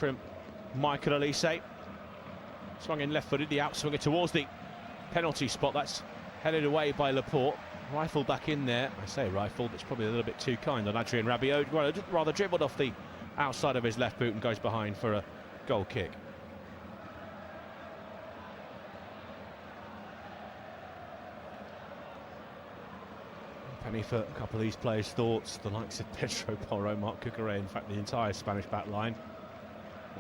from Michael Olise. Swung in left-footed, the outswinger towards the penalty spot. That's headed away by Laporte. Rifled back in there. I say rifled, but it's probably a little bit too kind on Adrien Rabiot. Rather dribbled off the outside of his left boot and goes behind for a goal kick. Penny for a couple of these players' thoughts, the likes of Pedro Porro, Marc Cucurella, in fact the entire Spanish back line.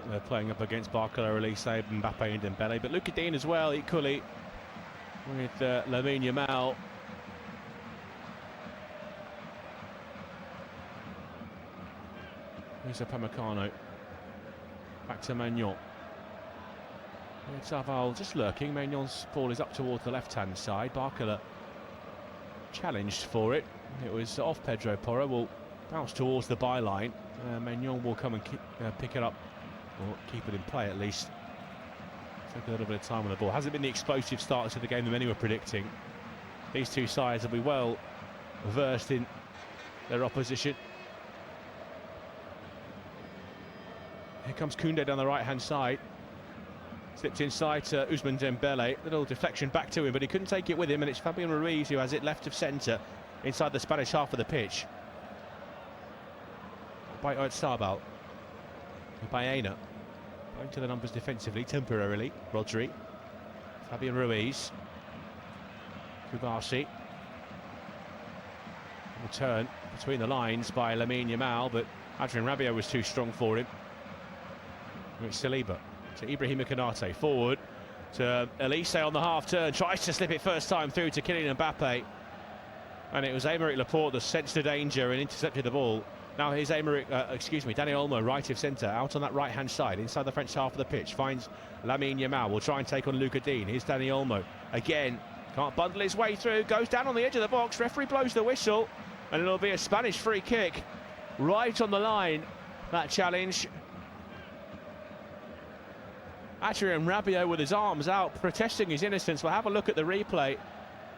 They're playing up against Barcola, Olise, Mbappe and Dembele, but Lucas Digne as well, equally, with Lamine Yamal. Here's Upamecano. Back to Maignan. Zaval just lurking. Magnan's ball is up towards the left-hand side. Barcola challenged for it. It was off Pedro Porro. Will bounce towards the byline. Maignan will come and pick it up, or keep it in play at least. Take a little bit of time on the ball. Hasn't been the explosive start to the game that many were predicting. These two sides will be well versed in their opposition. Here comes Koundé down the right-hand side. Slipped inside to Ousmane Dembele. Little deflection back to him, but he couldn't take it with him, and it's Fabian Ruiz who has it left of centre inside the Spanish half of the pitch. By Oyarzabal. Baena. Going to the numbers defensively, temporarily. Rodri. Fabian Ruiz. Kubasi. Return between the lines by Lamine Yamal, but Adrien Rabiot was too strong for him. It's Saliba to Ibrahima Konate, forward to Olise on the half-turn, tries to slip it first time through to Kylian Mbappe, and it was Aymeric Laporte that sensed the danger and intercepted the ball. Now here's Dani Olmo, right of centre, out on that right-hand side, inside the French half of the pitch, finds Lamine Yamal, will try and take on Lucas Digne. Here's Dani Olmo, again, can't bundle his way through, goes down on the edge of the box, referee blows the whistle, and it'll be a Spanish free kick, right on the line, that challenge. Adrien Rabiot with his arms out, protesting his innocence. We'll have a look at the replay.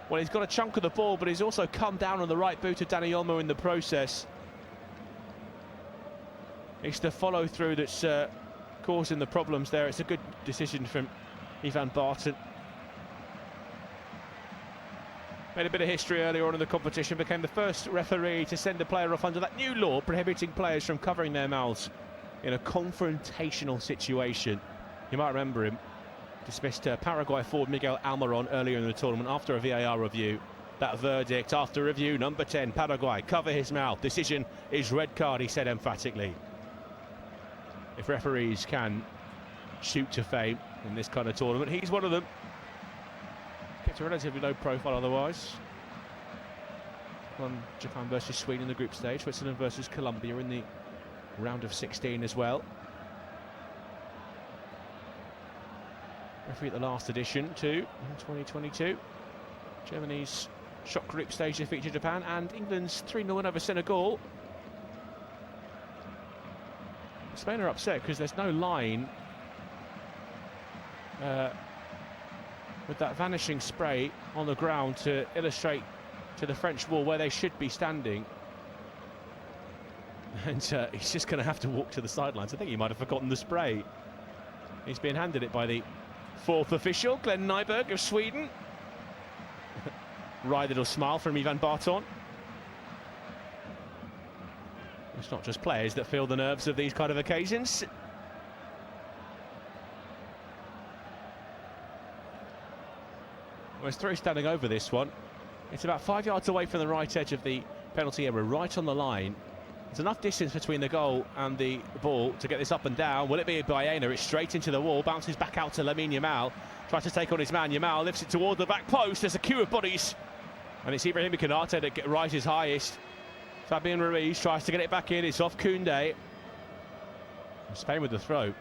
Well, he's got a chunk of the ball, but he's also come down on the right boot of Dani Olmo in the process. It's the follow-through that's causing the problems there. It's a good decision from Ivan Barton. Made a bit of history earlier on in the competition, became the first referee to send a player off under that new law prohibiting players from covering their mouths in a confrontational situation. You might remember him, dismissed Paraguay forward Miguel Almiron earlier in the tournament after a VAR review. That verdict, after review, number 10, Paraguay, cover his mouth. Decision is red card, he said emphatically. If referees can shoot to fame in this kind of tournament, he's one of them. Kept a relatively low profile otherwise. On Japan versus Sweden in the group stage, Switzerland versus Colombia in the round of 16 as well. Referee at the last edition too, in 2022. Germany's shock group stage defeat to Japan, and England's 3-0 win over Senegal. Spain are upset because there's no line with that vanishing spray on the ground to illustrate to the French wall where they should be standing. And he's just going to have to walk to the sidelines. I think he might have forgotten the spray. He's been handed it by the fourth official, Glenn Nyberg of Sweden. Wry little smile from Ivan Barton. It's not just players that feel the nerves of these kind of occasions. Well, it's through standing over this one. It's about 5 yards away from the right edge of the penalty area, right on the line. There's enough distance between the goal and the ball to get this up and down. Will it be Baena? It's straight into the wall, bounces back out to Lamine Yamal. Tries to take on his man, Yamal lifts it toward the back post. There's a queue of bodies. And it's Ibrahima Konate that rises highest. Fabian Ruiz tries to get it back in. It's off Koundé. Spain with the throw.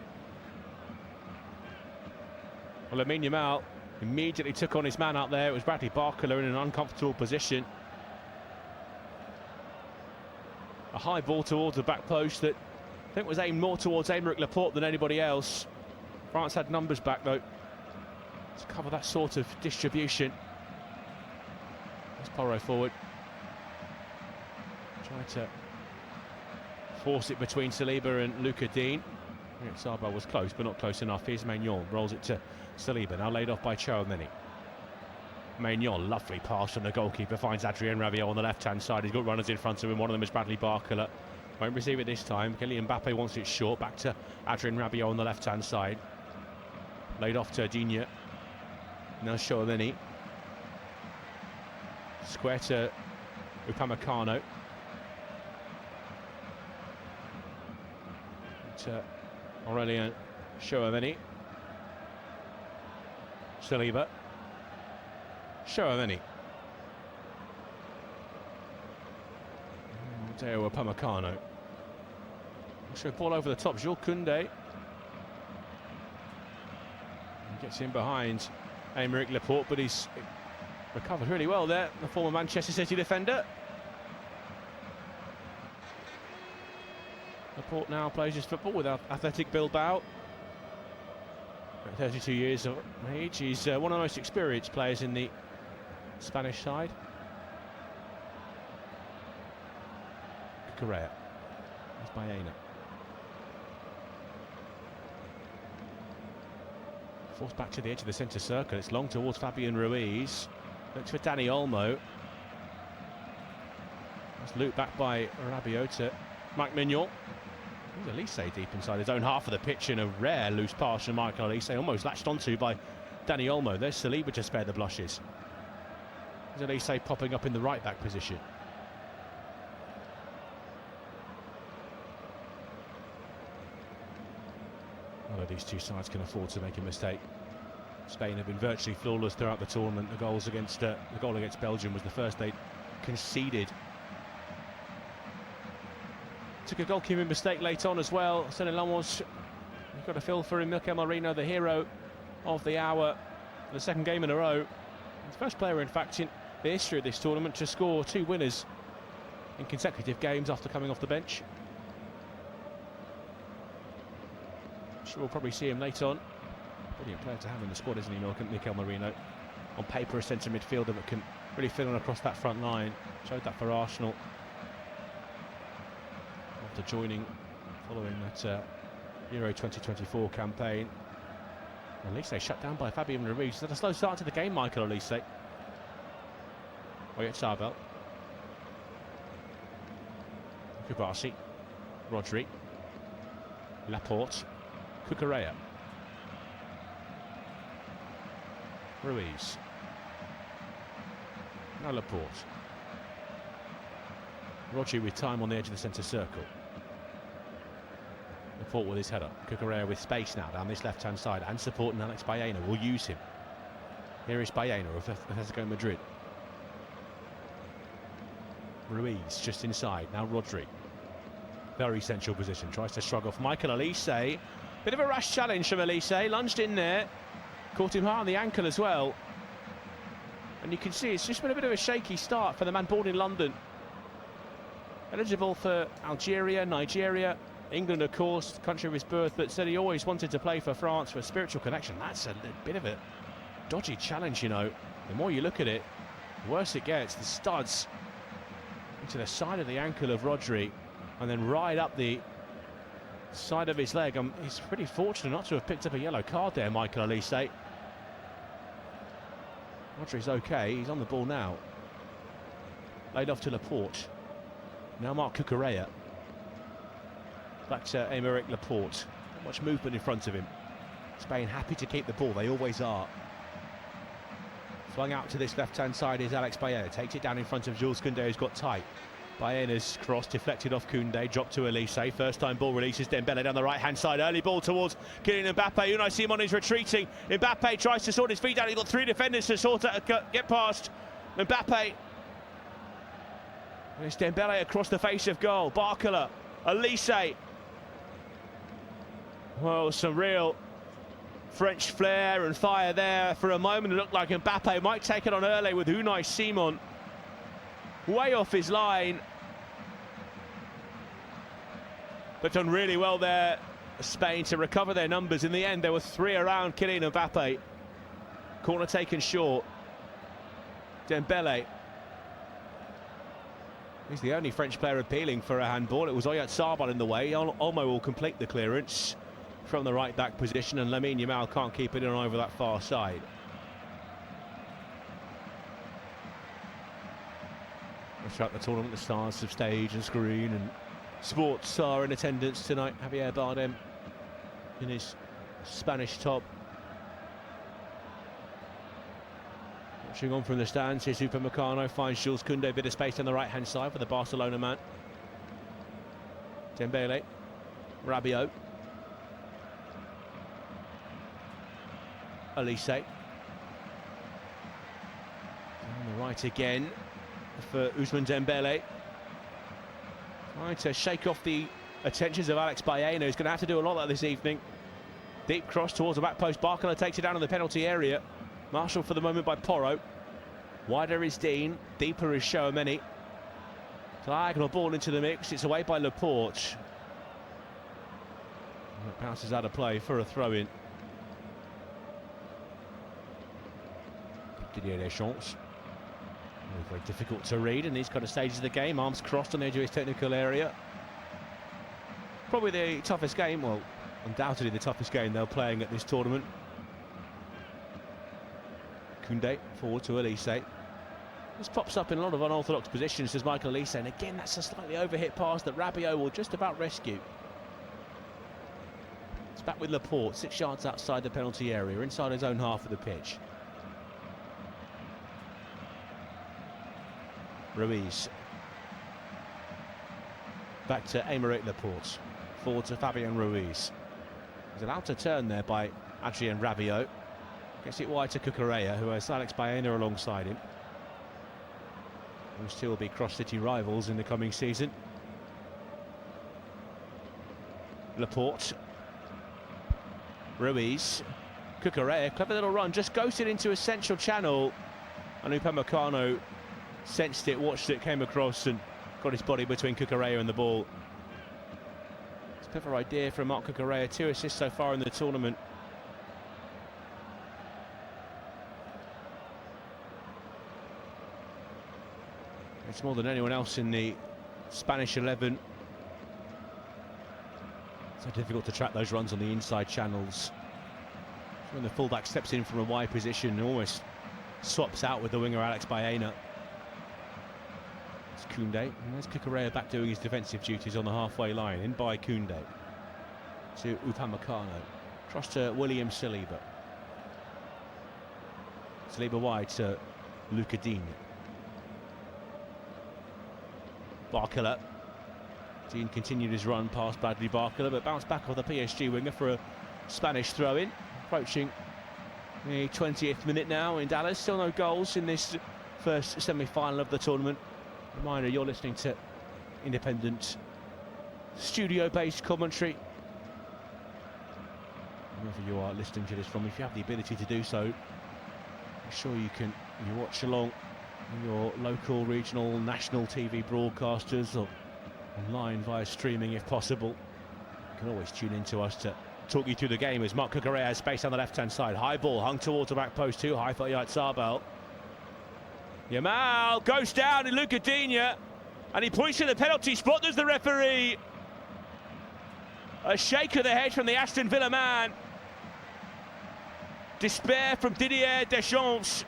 Well, Lamine Yamal immediately took on his man out there. It was Bradley Barcola in an uncomfortable position. A high ball towards the back post that I think was aimed more towards Aymeric Laporte than anybody else. France had numbers back though to cover that sort of distribution. There's Porro forward. Trying to force it between Saliba and Lucas Digne. Saba was close, but not close enough. Here's Maignan, rolls it to Saliba, now laid off by Chouameni. Maignan, lovely pass from the goalkeeper, finds Adrien Rabiot on the left-hand side. He's got runners in front of him, one of them is Bradley Barcola. Won't receive it this time. Kylian Mbappe wants it short, back to Adrien Rabiot on the left-hand side. Laid off to Digne. Now Chouameni. Square to Upamecano. To Aurélien Chouameni. Saliba. Chouameni. Teo Upamecano. So ball over the top. Jules Koundé. Gets in behind Aymeric Laporte, but he's recovered really well there, the former Manchester City defender. Laporte now plays his football with Athletic Bilbao. At 32 years of age, he's one of the most experienced players in the Spanish side. Correa. That's Baena. Forced back to the edge of the centre circle. It's long towards Fabian Ruiz. Looks for Dani Olmo. That's looped back by Rabiot to Mike Maignan. There's Elise deep inside his own half of the pitch in a rare loose pass from Michael Elise, almost latched onto by Dani Olmo. There's Saliba to spare the blushes. There's Elise popping up in the right back position. None of these two sides can afford to make a mistake. Spain have been virtually flawless throughout the tournament. The goal against Belgium was the first they conceded. Took a goalkeeping mistake late on as well. Sergio Ramos, you've got to feel for him. Mikel Merino, the hero of the hour, the second game in a row. The first player, in fact, in the history of this tournament to score 2 winners in consecutive games after coming off the bench. Sure, we'll probably see him late on. Brilliant player to have in the squad, isn't he, Mikel Merino? On paper, a centre midfielder that can really fill in across that front line. Showed that for Arsenal after joining following that Euro 2024 campaign. Elise shut down by Fabian Ruiz. Is that a slow start to the game, Michael Elise? Oyarzabal. Kubasi. Rodri. Laporte. Cucurella. Ruiz. Now Laporte. Rodri with time on the edge of the centre circle. Laporte with his header. Cucurella with space now down this left-hand side and supporting Alex Baena. Will use him. Here is Baena of Atletico Madrid. Ruiz just inside. Now Rodri. Very central position. Tries to shrug off Michael Elise. Bit of a rash challenge from Elise. Lunged in there. Caught him hard on the ankle as well. And you can see it's just been a bit of a shaky start for the man born in London. Eligible for Algeria, Nigeria, England, of course, the country of his birth, but said he always wanted to play for France for a spiritual connection. That's a bit of a dodgy challenge, you know. The more you look at it, the worse it gets. The studs into the side of the ankle of Rodri and then right up the side of his leg. He's pretty fortunate not to have picked up a yellow card there, Michael Elise. Rodri's okay, he's on the ball now. Laid off to Laporte. Now Marc Cucurella. Back to Aymeric Laporte. Not much movement in front of him. Spain happy to keep the ball, they always are. Flung out to this left-hand side is Alex Baena. Takes it down in front of Jules Koundé, who's got tight. Baena's cross deflected off Koundé, dropped to Elise. First time ball releases Dembele down the right-hand side. Early ball towards Kylian Mbappe. Unai Simon is retreating. Mbappe tries to sort his feet out. He's got 3 defenders to get past. Mbappe. It's Dembele across the face of goal. Barcola. Elise. Well, some real French flair and fire there. For a moment it looked like Mbappe might take it on early with Unai Simon way off his line. They've done really well there, Spain, to recover their numbers. In the end, there were 3 around Kylian Mbappe. Corner taken short. Dembele. He's the only French player appealing for a handball. It was Oyarzabal in the way. Olmo will complete the clearance. from the right back position, and Lamine Yamal can't keep it in over that far side. Throughout the tournament, the stars of stage and screen and sports are in attendance tonight. Javier Bardem in his Spanish top. Watching on from the stands, here's Upamecano, finds Jules Koundé, bit of space on the right-hand side for the Barcelona man. Dembele, Rabiot, Elise. On the right again for Ousmane Dembele. Trying to shake off the attentions of Alex Baena, who's going to have to do a lot of that this evening. Deep cross towards the back post. Barcola takes it down in the penalty area. Marshall for the moment by Porro. Wider is Dean, deeper is Tchouaméni. Diagonal ball into the mix, it's away by Laporte. It bounces out of play for a throw-in. Didier Deschamps. Very difficult to read in these kind of stages of the game. Arms crossed on the edge of his technical area. Probably the toughest game, well, undoubtedly the toughest game they're playing at this tournament. Koundé forward to Elise. This pops up in a lot of unorthodox positions, says Michael Elise, and again that's a slightly overhit pass that Rabiot will just about rescue. It's back with Laporte, 6 yards outside the penalty area, inside his own half of the pitch. Ruiz. Back to Aymeric Laporte. Forward to Fabian Ruiz. He's allowed to turn there by Adrien Rabiot. Gets it wide to Cucurella, who has Alex Baena alongside him. Those two will be cross-city rivals in the coming season. Laporte. Ruiz. Cucurella, clever little run, just ghosted into a central channel. And Upamecano sensed it, watched it, came across and got his body between Cucurella and the ball. It's a clever idea from Marc Cucurella, 2 assists so far in the tournament. It's more than anyone else in the Spanish 11. So difficult to track those runs on the inside channels. When the fullback steps in from a wide position, almost swaps out with the winger Alex Baena. It's Koundé, and there's Cucurella back doing his defensive duties on the halfway line, in by Koundé. To Upamecano, cross to William Saliba. Saliba wide to Lucas Digne. Barcola. Dean continued his run past Bradley Barcola, but bounced back off the PSG winger for a Spanish throw-in. Approaching the 20th minute now in Dallas. Still no goals in this first semi-final of the tournament. Reminder, you're listening to independent studio-based commentary. Wherever you are listening to this from, if you have the ability to do so, make sure you watch along your local, regional, national TV broadcasters or online via streaming if possible. You can always tune in to us to talk you through the game as Marc Cucurella has space on the left-hand side. High ball hung towards the back post, too high for Oyarzabal. Yamal goes down in Lucas Digne and he points to the penalty spot. There's the referee. A shake of the head from the Aston Villa man. Despair from Didier Deschamps.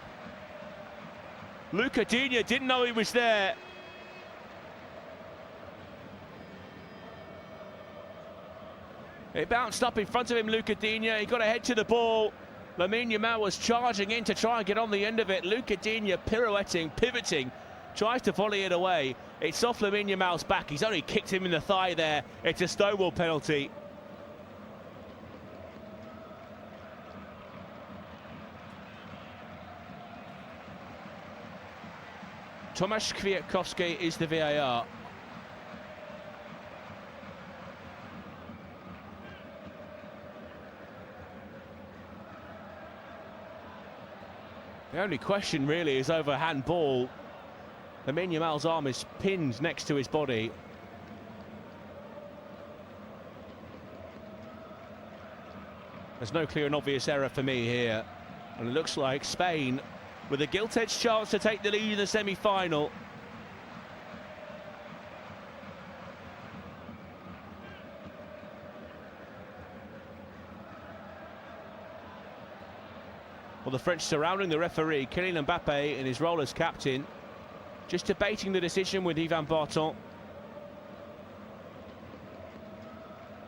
Lucas Digne didn't know he was there. It bounced up in front of him, Lucas Digne. He got a head to the ball. Lamine Yamal was charging in to try and get on the end of it. Lucas Digne pirouetting, pivoting, tries to volley it away. It's off Lamine Yamal's back. He's only kicked him in the thigh there. It's a Stonewall penalty. Tomasz Kwiatkowski is the VAR. The only question really is over handball. Lamine Yamal's arm is pinned next to his body. There's no clear and obvious error for me here. And it looks like Spain with a gilt-edged chance to take the lead in the semi-final. Well, the French surrounding the referee, Kylian Mbappe, in his role as captain, just debating the decision with Yvan Barton.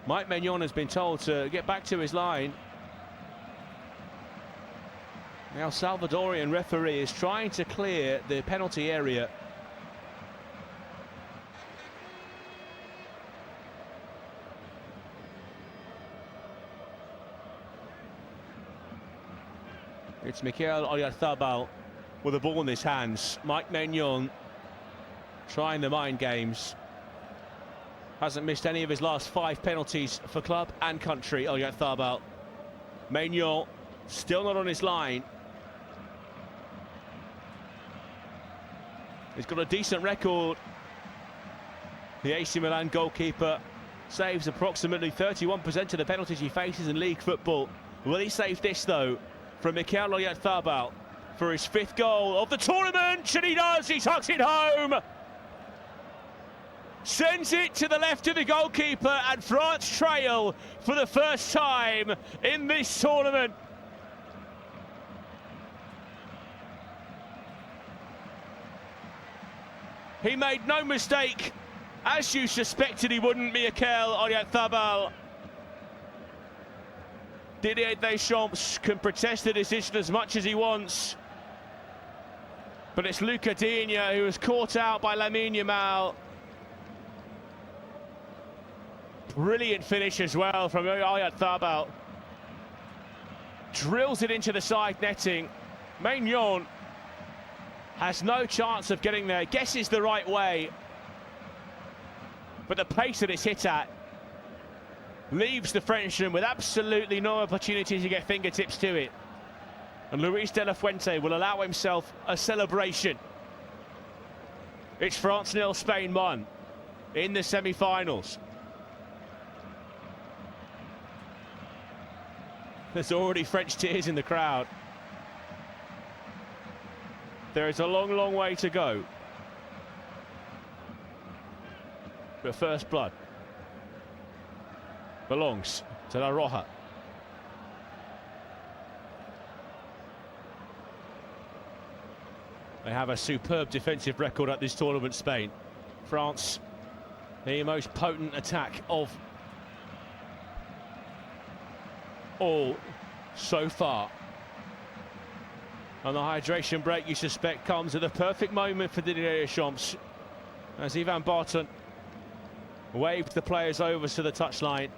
Mike Maignan has been told to get back to his line. Now Salvadorian referee is trying to clear the penalty area. It's Mikel Oyarzabal with the ball in his hands. Mike Maignan trying the mind games. Hasn't missed any of his last 5 penalties for club and country, Oyarzabal. Maignan still not on his line. He's got a decent record. The AC Milan goalkeeper saves approximately 31% of the penalties he faces in league football. Will he save this, though, from Mikel Oyarzabal for his 5th goal of the tournament? And he does, he tucks it home. Sends it to the left of the goalkeeper, and France trail for the first time in this tournament. He made no mistake, as you suspected he wouldn't, Mikel Oyarzabal. Didier Deschamps can protest the decision as much as he wants, but it's Lucas Digne who was caught out by Lamine Yamal. Brilliant finish as well from Oyarzabal. Drills it into the side netting. Maignan has no chance of getting there. Guesses the right way, but the pace that it's hit at leaves the Frenchman with absolutely no opportunity to get fingertips to it. And Luis de la Fuente will allow himself a celebration. It's France 0, Spain 1 in the semi-finals. There's already French tears in the crowd. There is a long, long way to go. But first blood belongs to La Roja. They have a superb defensive record at this tournament, Spain. France, the most potent attack of all so far. And the hydration break, you suspect, comes at the perfect moment for Didier Deschamps, as Yvan Barton waved the players over to the touchline.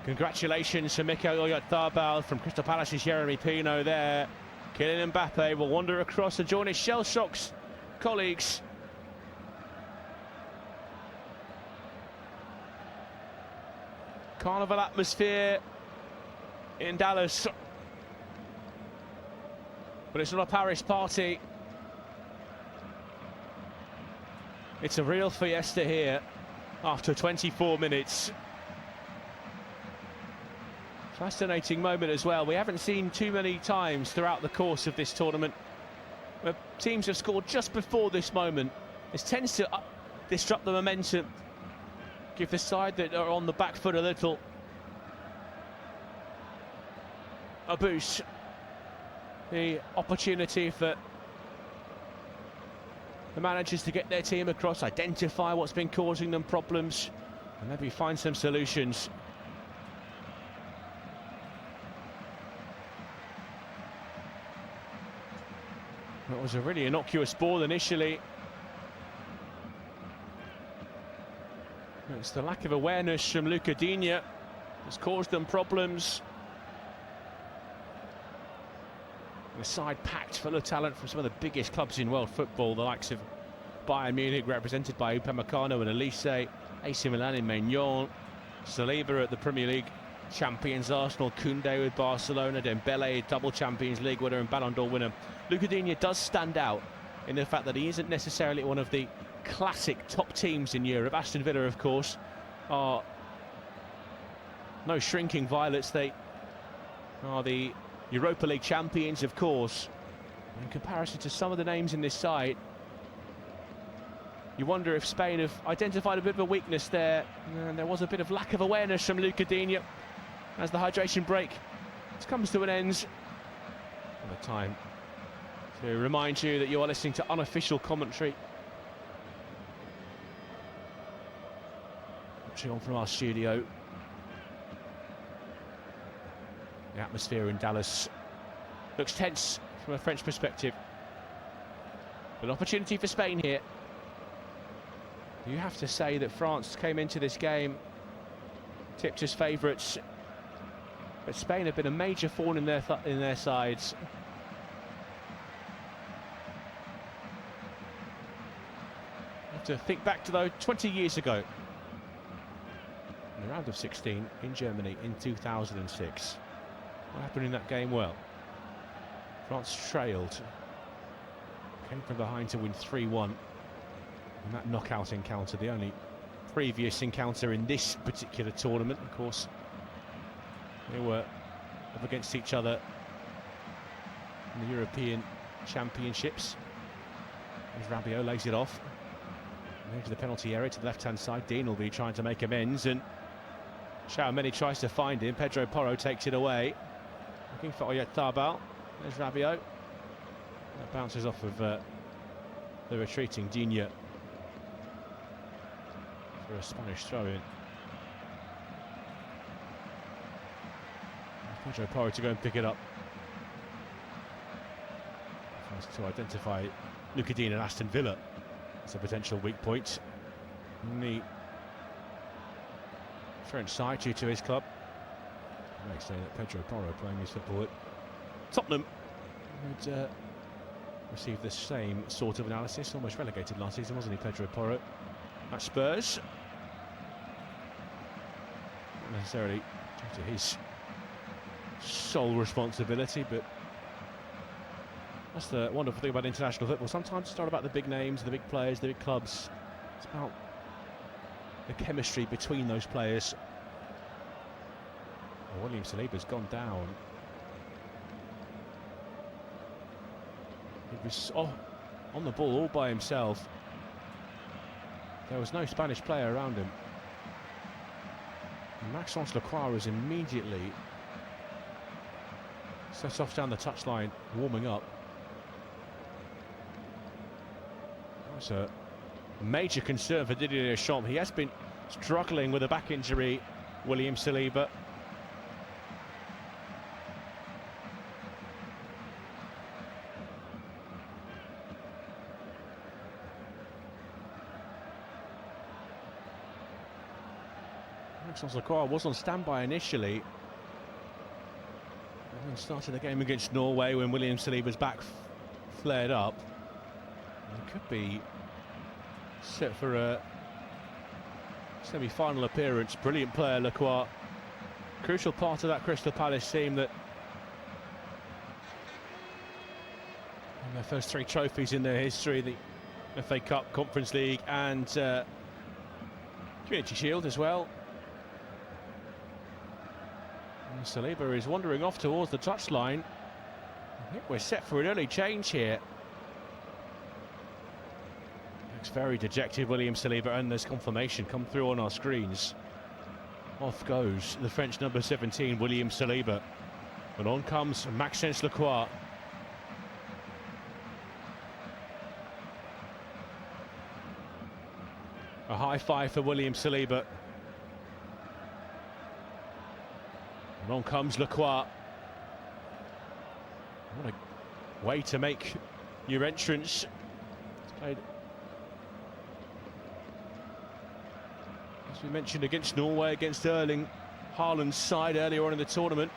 Congratulations to Mikel Oyarzabal from Crystal Palace's Jeremy Pino there. Kylian Mbappe will wander across to join his shell-shocked colleagues. Carnival atmosphere in Dallas, but it's not a Paris party. It's a real fiesta here after 24 minutes. Fascinating moment as well. We haven't seen too many times throughout the course of this tournament where teams have scored just before this moment. This tends to disrupt the momentum, give the side that are on the back foot a little a boost. The opportunity for the managers to get their team across, identify what's been causing them problems, and maybe find some solutions. It was a really innocuous ball initially. It's the lack of awareness from Lucas Digne has caused them problems. The side packed full of talent from some of the biggest clubs in world football, the likes of Bayern Munich, represented by Upamecano and Elise, AC Milan in Maignan, Saliba at the Premier League champions Arsenal, Koundé with Barcelona, Dembele, double Champions League winner and Ballon d'Or winner. Lucas Digne does stand out in the fact that he isn't necessarily one of the classic top teams in Europe. Aston Villa, of course, are no shrinking violets. They are the Europa League champions, of course. In comparison to some of the names in this side, You wonder if Spain have identified a bit of a weakness there, and there was a bit of lack of awareness from Lucas Digne as the hydration break comes to an end. Another time to remind you that you are listening to unofficial commentary. Watching on from our studio. The atmosphere in Dallas looks tense from a French perspective. An opportunity for Spain here. You have to say that France came into this game tipped as favourites, but Spain have been a major thorn in their sides. You have to think back to though 20 years ago, in the round of 16 in Germany in 2006. What happened in that game? Well, France trailed, came from behind to win 3-1 in that knockout encounter, the only previous encounter in this particular tournament. Of course, they were up against each other in the European Championships. As Rabiot lays it off into the penalty area to the left-hand side. Digne will be trying to make amends, and Tchouaméni tries to find him. Pedro Porro takes it away, looking for Oyarzabal. There's Rabiot. That bounces off of the retreating Digne for a Spanish throw-in. Pedro Porro to go and pick it up. Tries to identify Lucas Digne and Aston Villa as a potential weak point in the French side due to his club. You may say that Pedro Porro playing his football at Tottenham would receive the same sort of analysis. Almost relegated last season, wasn't he, Pedro Porro? At Spurs. Not necessarily due to his sole responsibility, but that's the wonderful thing about international football. Sometimes it's not about the big names, the big players, the big clubs. It's about the chemistry between those players. Well, William Saliba's gone down. He was on the ball all by himself. There was no Spanish player around him. And Maxence Lacroix was immediately set off down the touchline, warming up. That's a major concern for Didier Deschamps. He has been struggling with a back injury, William Saliba. Maxence Lacroix was on standby initially, and then started the game against Norway when William Saliba's back flared up. He could be set for a semi-final appearance. Brilliant player, Lacroix. Crucial part of that Crystal Palace team that won their first 3 trophies in their history, the FA Cup, Conference League and Community Shield as well. And Saliba is wandering off towards the touchline. I think we're set for an early change here. Looks very dejected, William Saliba, and there's confirmation come through on our screens. Off goes the French number 17, William Saliba. And on comes Maxence Lacroix. A high five for William Saliba. And on comes Lacroix. What a way to make your entrance. It's played, as we mentioned, against Norway, against Erling Haaland's side earlier on in the tournament.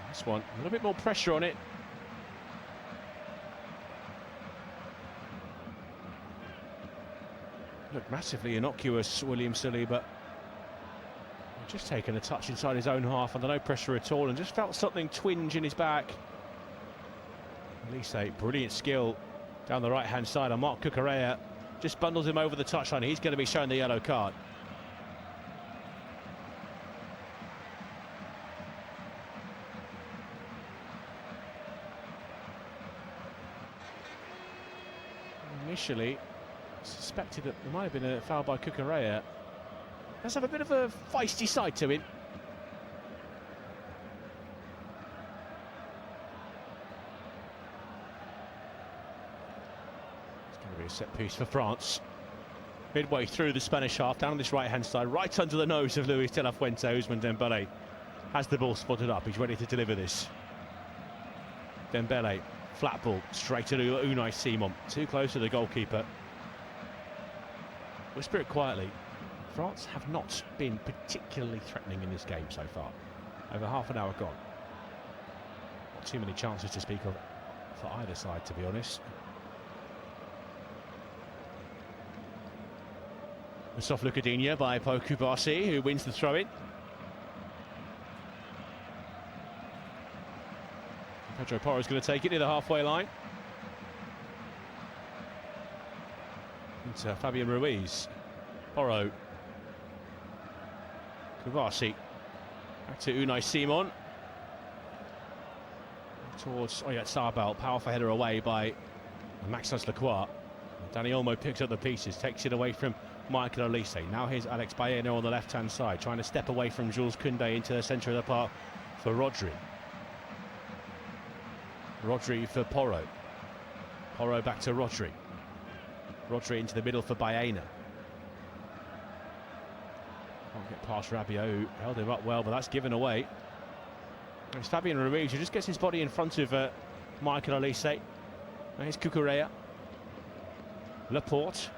This one, a little bit more pressure on it. Looked massively innocuous, William Saliba. Just taken a touch inside his own half under no pressure at all, and just felt something twinge in his back. Elise, brilliant skill down the right-hand side, and Marc Cucurella just bundles him over the touchline. He's going to be shown the yellow card. Initially, Suspected that there might have been a foul by Cucurella. Does have a bit of a feisty side to him. It's going to be a set piece for France. Midway through the Spanish half, down on this right-hand side, right under the nose of Luis de la Fuente. Ousmane Dembele has the ball spotted up. He's ready to deliver this. Dembele, flat ball, straight to Unai Simon. Too close to the goalkeeper. Whisper it quietly. France have not been particularly threatening in this game so far. Over half an hour gone. Not too many chances to speak of for either side, to be honest. A soft look at by Pau Cubarsí, who wins the throw-in. Pedro Porro is going to take it near the halfway line. Into Fabian Ruiz. Porro. Cubarsí. Back to Unai Simon. Towards Oyarzabal. Powerful header away by Maxence Lacroix. Dani Olmo picks up the pieces, takes it away from Michael Olise. Now here's Alex Baena on the left-hand side, trying to step away from Jules Koundé into the centre of the park for Rodri. Rodri for Porro. Porro back to Rodri. Rodri into the middle for Baena. Can't get past Rabiot, who held him up well, but that's given away. It's Fabian Ruiz, who just gets his body in front of Michael Olise. Now here's Cucurella. Laporte.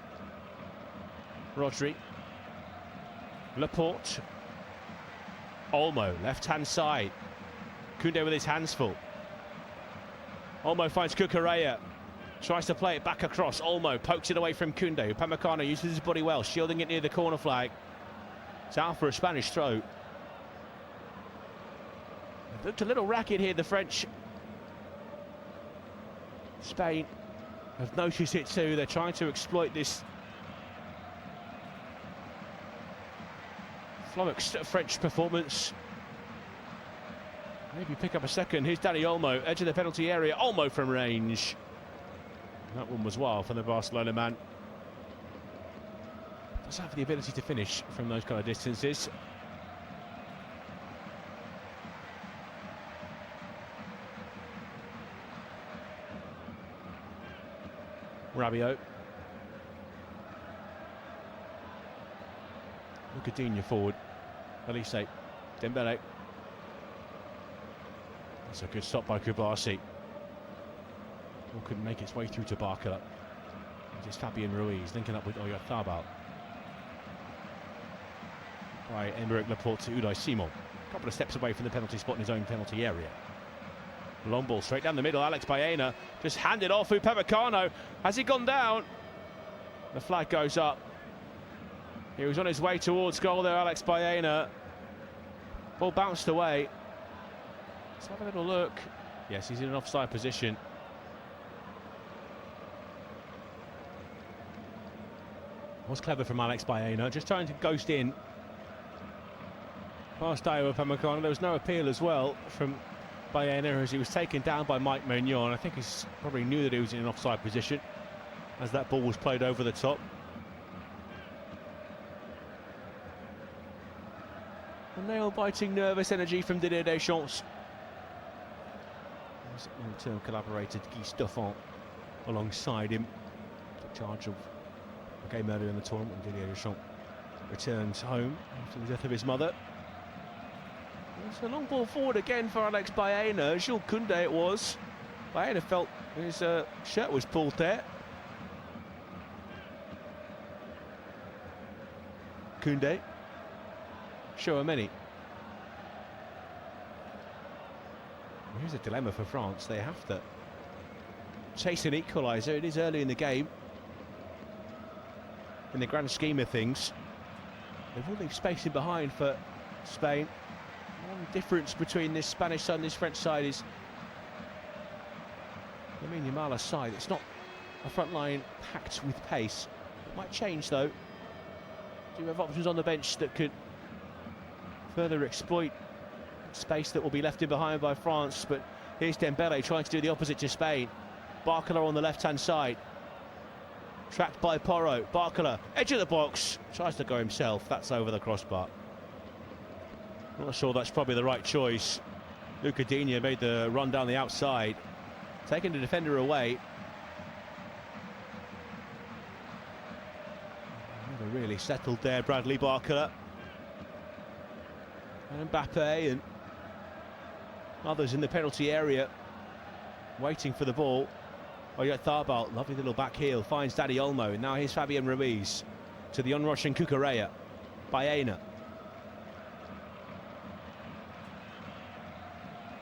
Rodri. Laporte. Olmo, left-hand side. Koundé with his hands full. Olmo finds Cucurella. Tries to play it back across. Olmo pokes it away from Koundé. Upamecano uses his body well, shielding it near the corner flag. It's out for a Spanish throw. It looked a little racket here, the French. Spain have noticed it too. They're trying to exploit this flummoxed French performance. Maybe pick up a second. Here's Dani Olmo, edge of the penalty area. Olmo from range. That one was wild from the Barcelona man. Does have the ability to finish from those kind of distances. Rabiot. Lucadinha forward. Olise. Dembele. That's a good stop by Cubarsí. Ball couldn't make its way through to Barcola. It's Fabian Ruiz linking up with Oyarzabal. By Aymeric Laporte to Unai Simon. A couple of steps away from the penalty spot in his own penalty area. Long ball straight down the middle. Alex Baena just handed off. Upamecano. Has he gone down? The flag goes up. He was on his way towards goal there, Alex Baena. Ball bounced away. Let's have a little look. Yes, he's in an offside position. Was clever from Alex Baena, just trying to ghost in. Past Dayot Upamecano. There was no appeal as well from Baena as he was taken down by Mike Maignan. I think he probably knew that he was in an offside position as that ball was played over the top. A nail-biting, nervous energy from Didier Deschamps. His long-term collaborator Guy Stuffant alongside him. Took charge of the game earlier in the tournament when Didier Deschamps returns home after the death of his mother. It's a long ball forward again for Alex Baena. Jules Koundé it was. Baena felt his shirt was pulled there. Koundé. Chouameni. Here's a dilemma for France. They have to chase an equaliser. It is early in the game. In the grand scheme of things, they will leave space in behind for Spain. One difference between this Spanish side and this French side is Lamine Yamal's side. It's not a front line packed with pace. It might change though. Do you have options on the bench that could further exploit space that will be left in behind by France? But here's Dembele trying to do the opposite to Spain. Barcola on the left-hand side. Tracked by Porro. Barcola, edge of the box. Tries to go himself. That's over the crossbar. Not sure that's probably the right choice. Luca Digne made the run down the outside. Taking the defender away. Never really settled there, Bradley Barcola. And Mbappe and others in the penalty area waiting for the ball. Oyarzabal, lovely little back heel, finds Dani Olmo. Now here's Fabian Ruiz to the on-rushing Cucurella. Baena.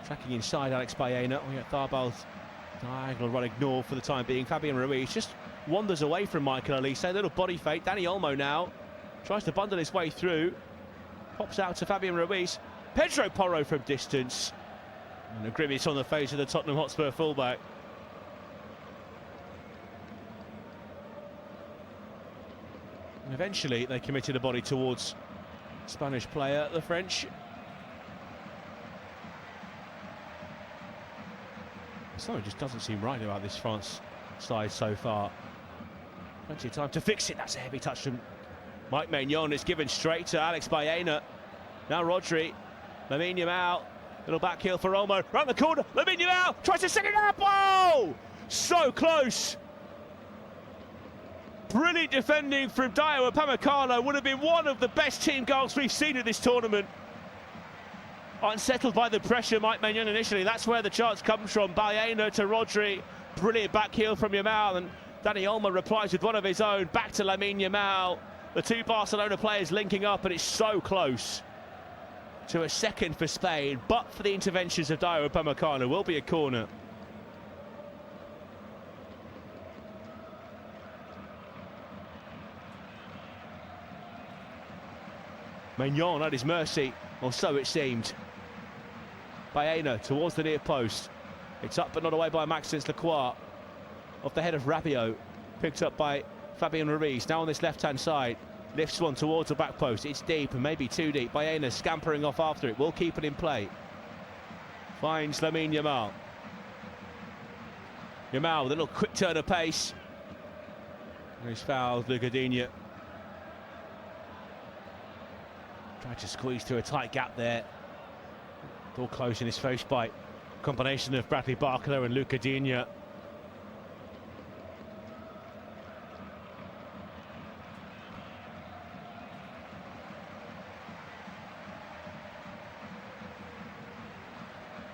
Tracking inside Alex Baena. Oyarzabal's diagonal run ignored for the time being. Fabian Ruiz just wanders away from Michael Olise. A little body fake. Dani Olmo now tries to bundle his way through. Pops out to Fabian Ruiz. Pedro Porro from distance. And a grimace on the face of the Tottenham Hotspur fullback. And eventually they committed a body towards Spanish player, the French. Something just doesn't seem right about this France side so far. Plenty of time to fix it. That's a heavy touch from Mike Maignan. It's given straight to Alex Baena. Now Rodri. Lamine Yamal. Little back heel for Olmo. Round the corner. Lamine Yamal tries to set it up. Oh! So close. Brilliant defending from Dayot Upamecano. Would have been one of the best team goals we've seen at this tournament. Unsettled by the pressure, Mike Maignan initially. That's where the chance comes from. Baena to Rodri. Brilliant back heel from Yamal. And Dani Olmo replies with one of his own. Back to Lamine Yamal. The two Barcelona players linking up, and it's so close to a second for Spain. But for the interventions of Dayot Upamecano, will be a corner. Maignan at his mercy, or so it seemed. Baena towards the near post. It's up but not away by Maxence Lacroix. Off the head of Rabiot. Picked up by Fabian Ruiz. Now on this left-hand side. Lifts one towards the back post. It's deep and maybe too deep. Baena scampering off after it. Will keep it in play. Finds Lamine Yamal. Yamal with a little quick turn of pace. He's fouled Luca Digne. Tried to squeeze through a tight gap there. All close in his face by combination of Bradley Barcola and Luca Digne.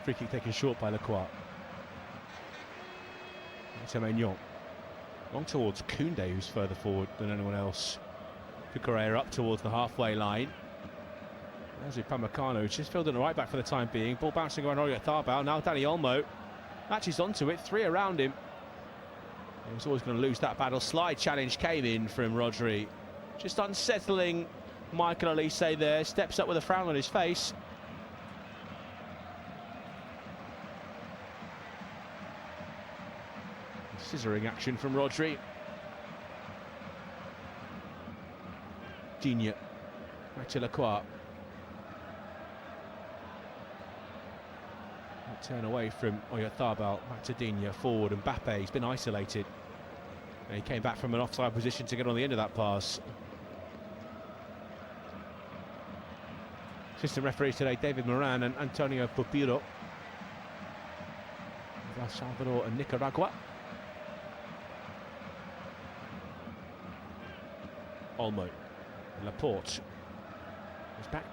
Free kick taken short by Lacroix. It's Maignan. Long towards Koundé, who's further forward than anyone else. Cucurella up towards the halfway line. There's Upamecano, who's just filled in the right back for the time being. Ball bouncing around Oyarzabal. Now Dani Olmo latches onto it. Three around him. He was always going to lose that battle. Slide challenge came in from Rodri. Just unsettling Michael Olise there. Steps up with a frown on his face. Scissoring action from Rodri. Digne. Back to Lacroix. Turn away from Oyarzabal, back to Digne, forward, and Mbappe. He's been isolated. And he came back from an offside position to get on the end of that pass. Assistant referees today, David Moran and Antonio Pupiro. El Salvador and Nicaragua. Olmo. Laporte. He's back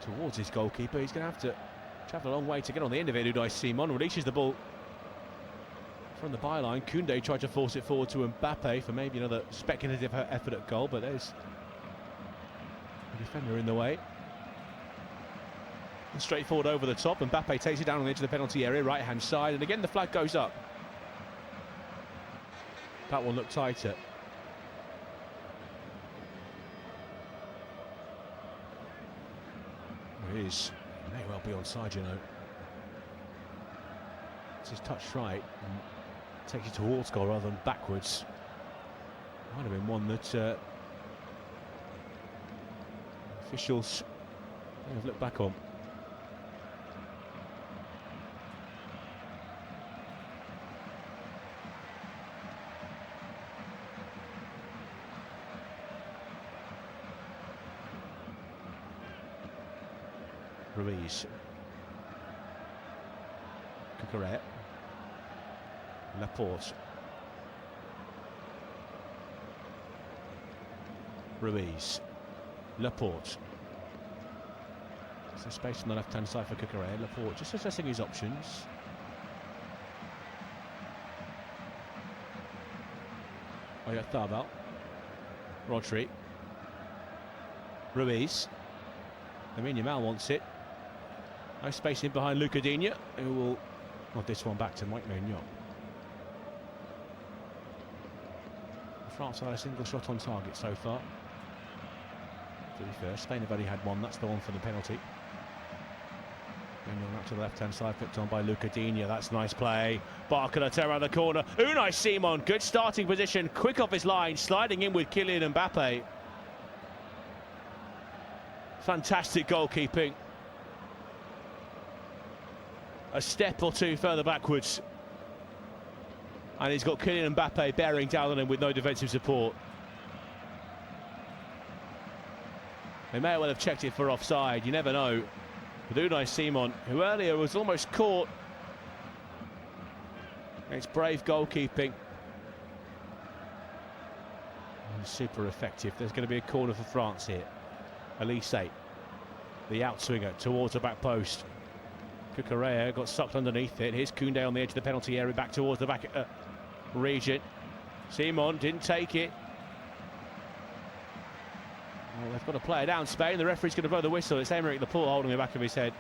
towards his goalkeeper. He's going to have to travel a long way to get on the end of it. Unai Simon releases the ball from the byline. Koundé tried to force it forward to Mbappe for maybe another speculative effort at goal, but there's a defender in the way. And straight forward over the top. Mbappe takes it down on the edge of the penalty area, right hand side, and again the flag goes up. That one looked tighter. It is. May well be onside, you know. It's his touch right and takes it towards goal rather than backwards. Might have been one that officials may have looked back on. Ruiz. Cucurella. Laporte. Ruiz. Laporte. So space on the left-hand side for Cucurella. Laporte just assessing his options. Oyarzabal. Rodri. Ruiz. Lamine Yamal wants it. No space in behind Luca Digne, who will nod this one back to Mike Maignan. France have had a single shot on target so far. To be fair, Spain have only had one. That's the one for the penalty. Maignan up to the left-hand side, flipped on by Luca Digne. That's nice play. Barcola turn around the corner. Unai Simon, good starting position, quick off his line, sliding in with Kylian Mbappe. Fantastic goalkeeping. A step or two further backwards. And he's got Kylian Mbappe bearing down on him with no defensive support. They may well have checked it for offside, you never know. With Unai Simon, who earlier was almost caught. It's brave goalkeeping. And super effective. There's going to be a corner for France here. Elise, the outswinger towards the back post. Cucurella got sucked underneath it. Here's Koundé on the edge of the penalty area, back towards the back region. Simon didn't take it. Well, they've got to play it down, Spain. The referee's going to blow the whistle. It's Aymeric Laporte holding the back of his head.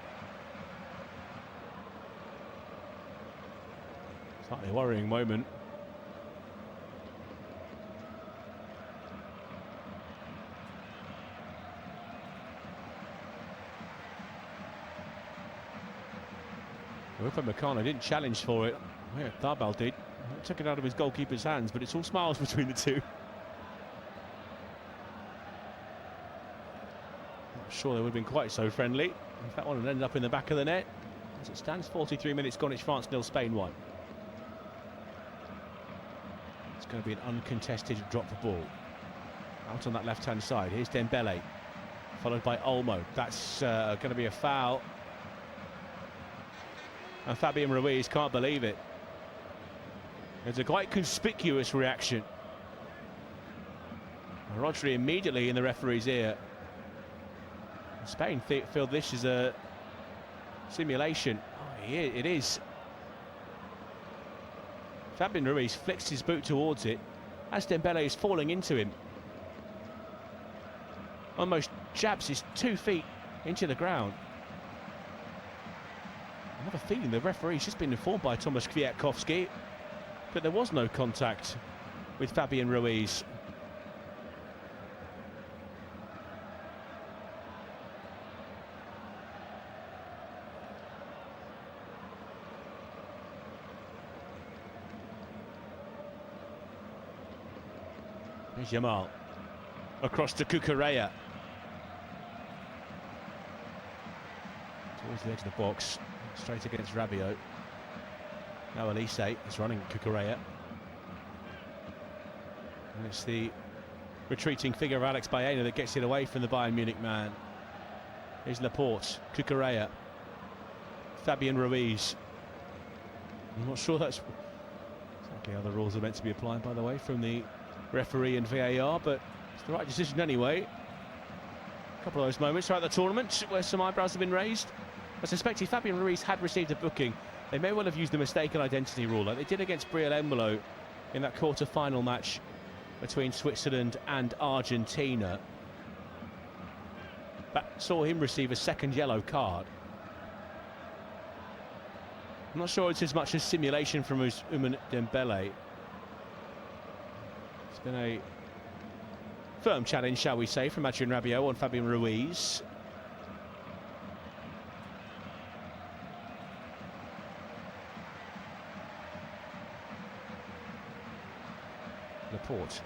Slightly worrying moment. Upamecano didn't challenge for it. Oyarzabal did. Took it out of his goalkeeper's hands, but it's all smiles between the two. Not sure they would have been quite so friendly if that one had ended up in the back of the net. As it stands, 43 minutes gone, it's France 0, Spain 1. It's going to be an uncontested drop of ball. Out on that left-hand side, here's Dembele, followed by Olmo. That's going to be a foul. And Fabian Ruiz can't believe it. There's a quite conspicuous reaction. Rodri immediately in the referee's ear. Spain feel this is a simulation. Oh, it is. Fabian Ruiz flicks his boot towards it as Dembele is falling into him. Almost jabs his 2 feet into the ground. I have a feeling the referee's just been informed by Tomasz Kwiatkowski that there was no contact with Fabian Ruiz. Here's Yamal across to Cucurella. Towards the edge of the box. Straight against Rabiot. Now Elise is running Cucurella. And it's the retreating figure of Alex Baena that gets it away from the Bayern Munich man. Here's Laporte, Cucurella, Fabian Ruiz. I'm not sure that's exactly how the rules are meant to be applied, by the way, from the referee and VAR, but it's the right decision anyway. A couple of those moments throughout the tournament where some eyebrows have been raised. I suspect if Fabian Ruiz had received a booking, they may well have used the mistaken identity rule, like they did against Brielle Embolo in that quarter-final match between Switzerland and Argentina. That saw him receive a second yellow card. I'm not sure it's as much as simulation from Ousmane Dembele. It's been a firm challenge, shall we say, from Adrien Rabiot on Fabian Ruiz. Laporte.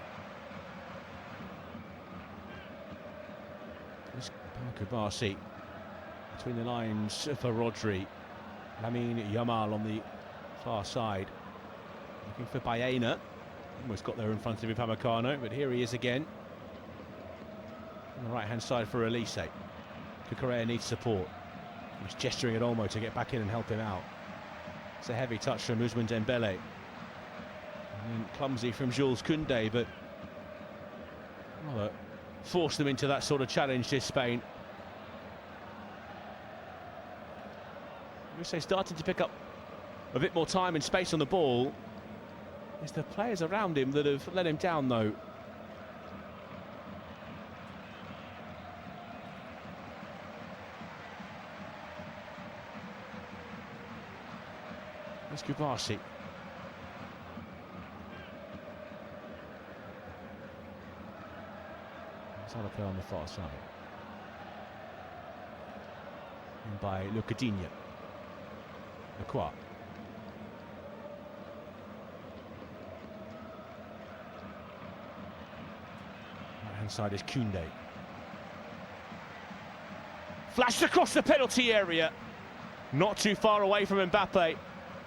This Kubasi between the lines for Rodri. Lamine Yamal on the far side. Looking for Baena. Almost got there in front of Upamecano, but here he is again. On the right-hand side for Elise. Cucurella needs support. He's gesturing at Olmo to get back in and help him out. It's a heavy touch from Ousmane Dembele. And then clumsy from Jules Koundé, but forced them into that sort of challenge, this Spain. They're starting to pick up a bit more time and space on the ball. It's the players around him that have let him down, though. It's Kubasi. There's another player on the far side. And by Lucadinha. Lacroix. Right-hand side is Koundé. Flashed across the penalty area. Not too far away from Mbappe.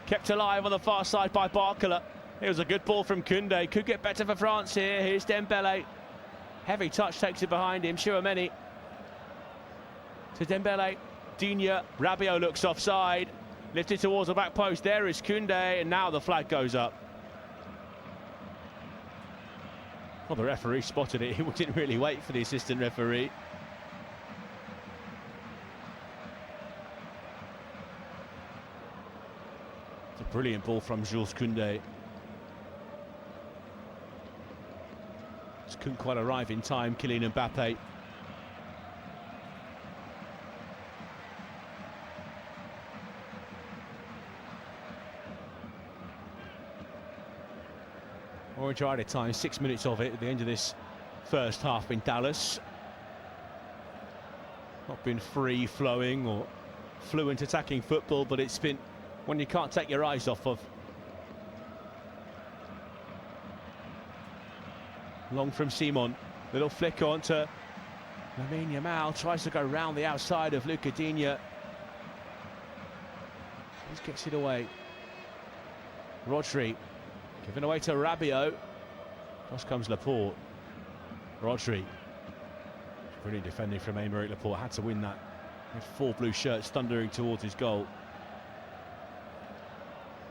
Kept alive on the far side by Barcola. It was a good ball from Koundé. Could get better for France here. Here's Dembele. Heavy touch takes it behind him. Tchouaméni to Dembele. Digne. Rabiot looks offside. Lifted towards the back post. There is Koundé. And now the flag goes up. Well, the referee spotted it. He didn't really wait for the assistant referee. It's a brilliant ball from Jules Koundé. Just couldn't quite arrive in time, Kylian Mbappe. Orange are at time, 6 minutes of it at the end of this first half in Dallas. Not been free-flowing or fluent attacking football, but it's been one you can't take your eyes off of. Long from Simon, little flick on to Lamine Yamal, tries to go round the outside of Lucadinha. He gets it away. Rodri, given away to Rabiot. Across comes Laporte. Rodri. Brilliant defending from Aymeric Laporte, had to win that. With 4 blue shirts thundering towards his goal.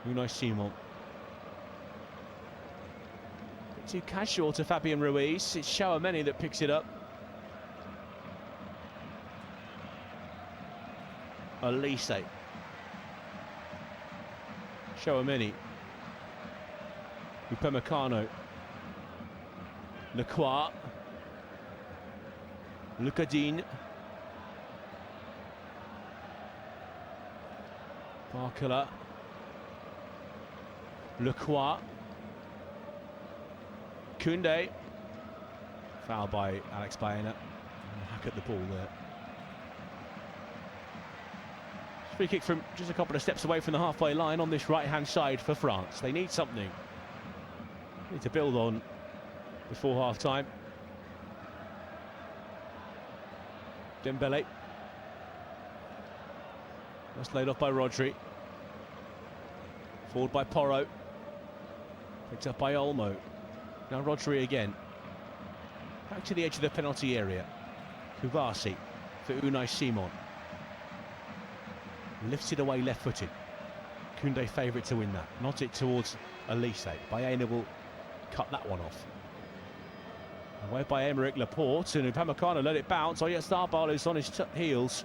Unai Simon. Bit too casual to Fabian Ruiz. It's Tchouaméni that picks it up. Elise. Tchouaméni. Upamecano. Lacroix. Lucadine. Barcola. Lacroix. Koundé. Foul by Alex Baena. Hack at the ball there. Free kick from just a couple of steps away from the halfway line on this right-hand side for France. They need something. Need to build on before half-time. Dembele. That's laid off by Rodri. Forward by Porro. Picked up by Olmo. Now Rodri again. Back to the edge of the penalty area. Kubasi for Unai Simon. Lifts it away left-footed. Koundé favourite to win that. Nods it towards Elise. Baena will cut that one off. Away by Aymeric Laporte, and Upamecano let it bounce. Oyarzabal is on his heels.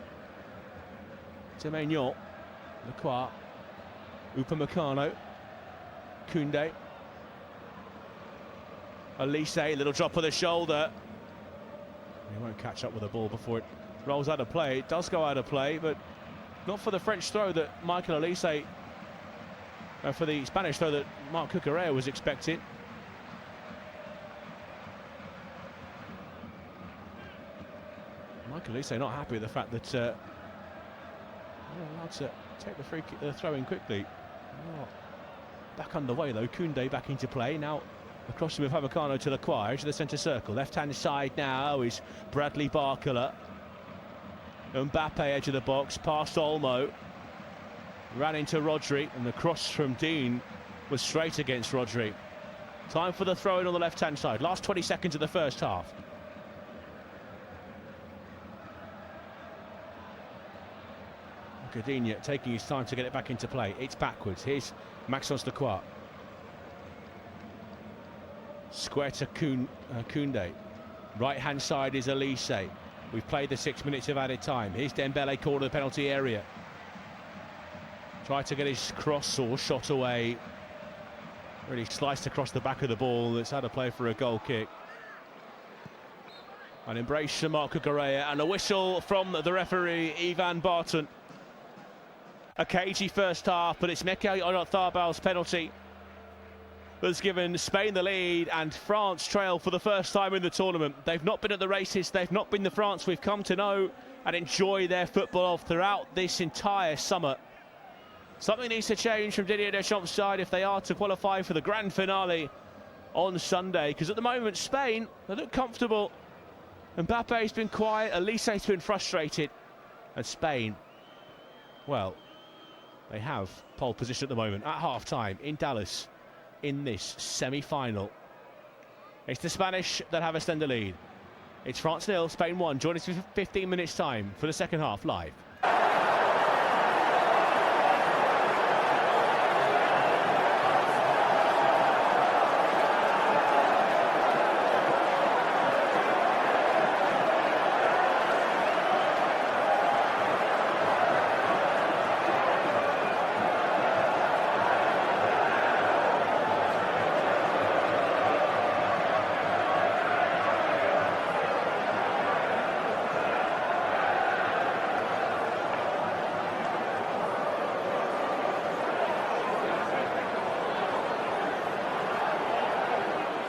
To Maignan. Lacroix. Upamecano. Koundé. Elise, little drop of the shoulder. He won't catch up with the ball before it rolls out of play. It does go out of play, but not for the French throw that Michael Elise, for the Spanish throw that Marc Cucurella was expecting. Michael Elise not happy with the fact that they're allowed to take the throw in quickly. Oh, back underway though, Koundé back into play. Now across from Upamecano to Lacroix, to the centre circle. Left-hand side now is Bradley Barcola. Mbappe edge of the box, past Olmo. Ran into Rodri, and the cross from Dean was straight against Rodri. Time for the throw-in on the left-hand side. Last 20 seconds of the first half. Gardenia taking his time to get it back into play. It's backwards. Here's Maxence Lacroix. Square to Koundé. Right-hand side is Elise. We've played the 6 minutes of added time. Here's Dembele called to the penalty area. Tried to get his cross or shot away. Really sliced across the back of the ball. It's had a play for a goal kick. An embrace from Marc Cucurella and a whistle from the referee, Ivan Barton. A cagey first half, but it's Mekae Oyarzábal's penalty that's given Spain the lead, and France trail for the first time in the tournament. They've not been at the races, they've not been the France we've come to know and enjoy their football of throughout this entire summer. Something needs to change from Didier Deschamps' side if they are to qualify for the grand finale on Sunday, because at the moment Spain, they look comfortable. Mbappe's been quiet, Elise's been frustrated, and Spain, well, they have pole position at the moment at half-time in Dallas in this semi-final. It's the Spanish that have extended the lead. It's France 0, Spain 1. Join us for 15 minutes time for the second half live.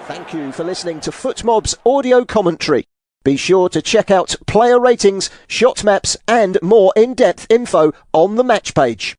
Thank you for listening to FootMob's audio commentary. Be sure to check out player ratings, shot maps and more in-depth info on the match page.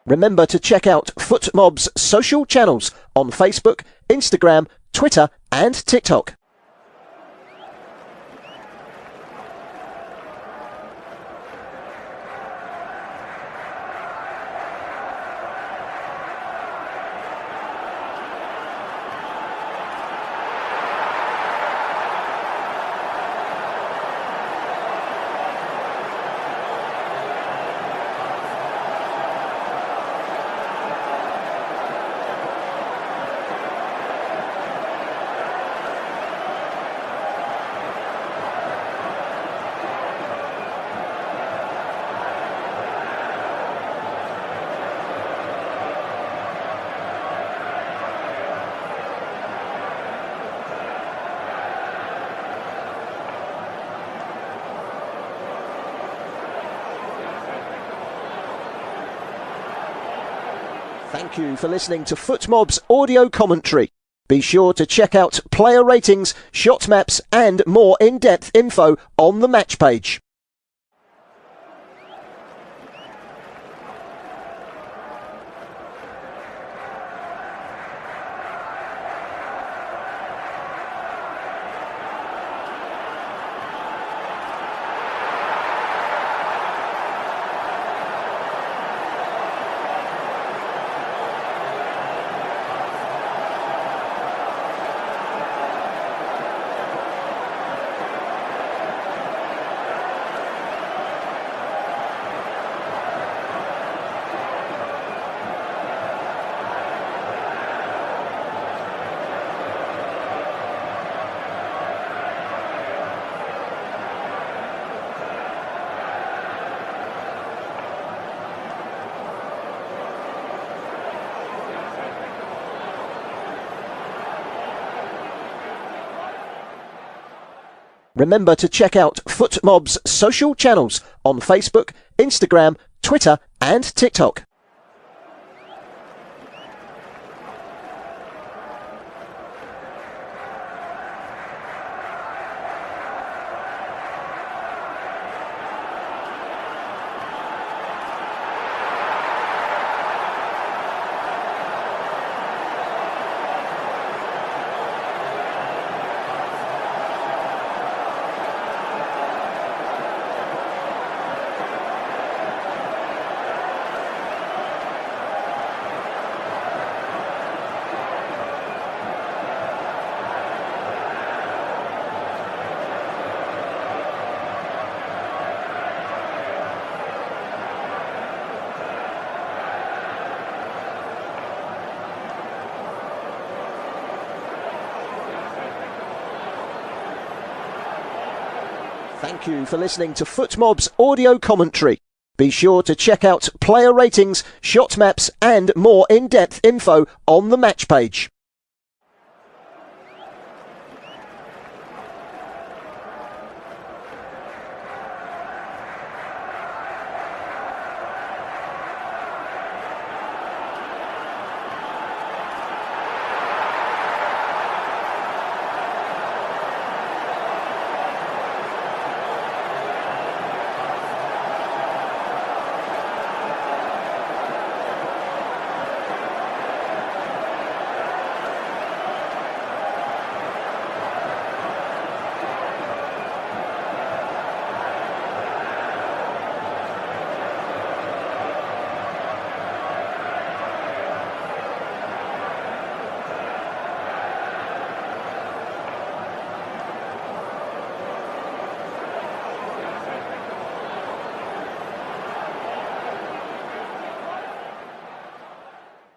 Remember to check out FootMob's social channels on Facebook, Instagram, Twitter and TikTok. Thank you for listening to FootMob's audio commentary. Be sure to check out player ratings, shot maps and more in-depth info on the match page. Remember to check out FootMob's social channels on Facebook, Instagram, Twitter and TikTok. Thank you for listening to FootMob's audio commentary. Be sure to check out player ratings, shot maps and more in-depth info on the match page.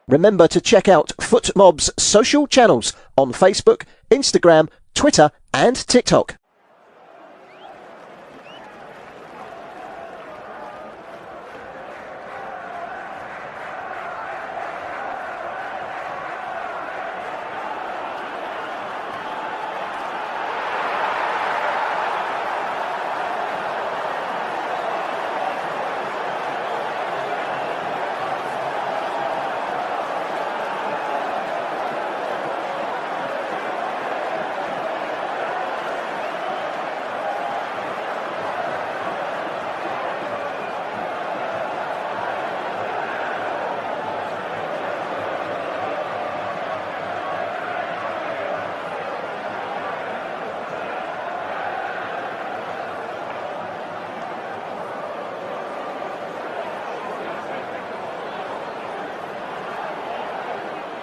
Remember to check out FootMob's social channels on Facebook, Instagram, Twitter and TikTok.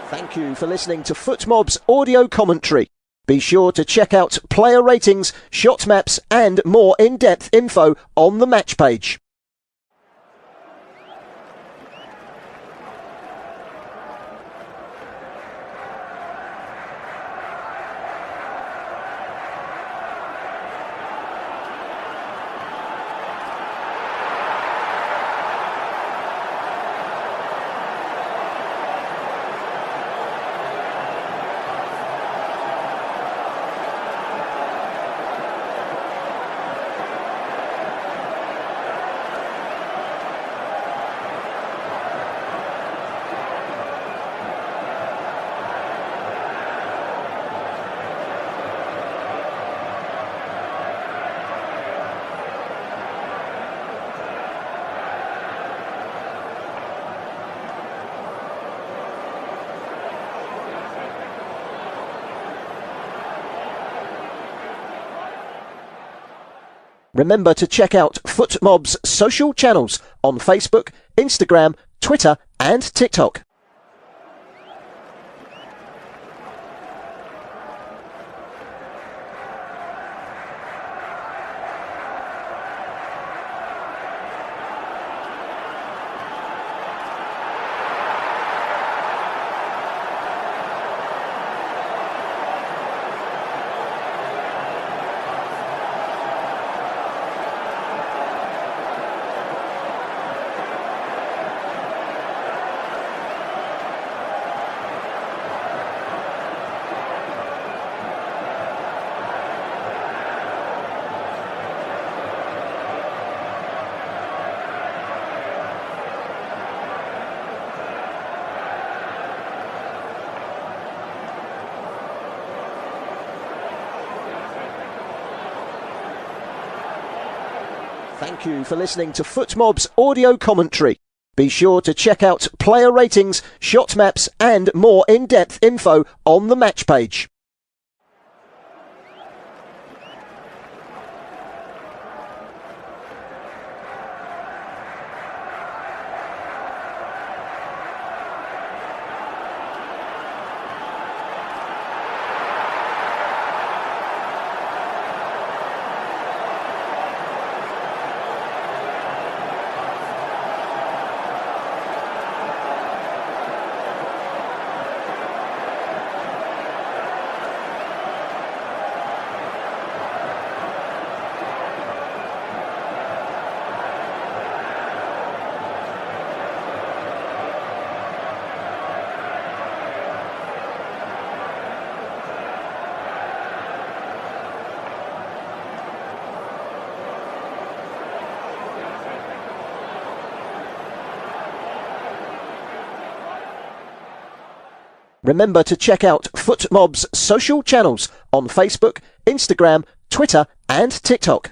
Thank you for listening to FootMob's audio commentary. Be sure to check out player ratings, shot maps and more in-depth info on the match page. Remember to check out FootMob's social channels on Facebook, Instagram, Twitter and TikTok. Thank you for listening to FootMob's audio commentary. Be sure to check out player ratings, shot maps and more in-depth info on the match page. Remember to check out FootMob's social channels on Facebook, Instagram, Twitter and TikTok.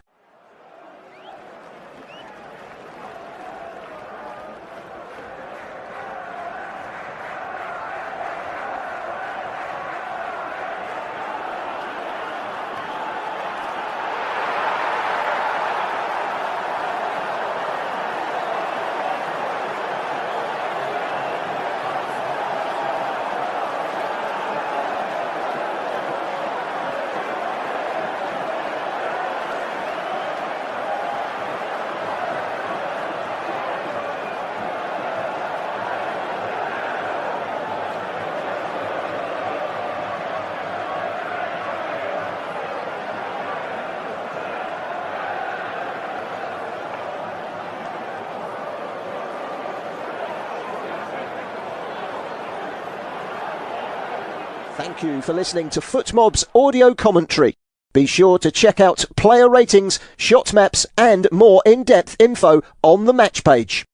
Thank you for listening to FootMob's audio commentary. Be sure to check out player ratings, shot maps and more in-depth info on the match page.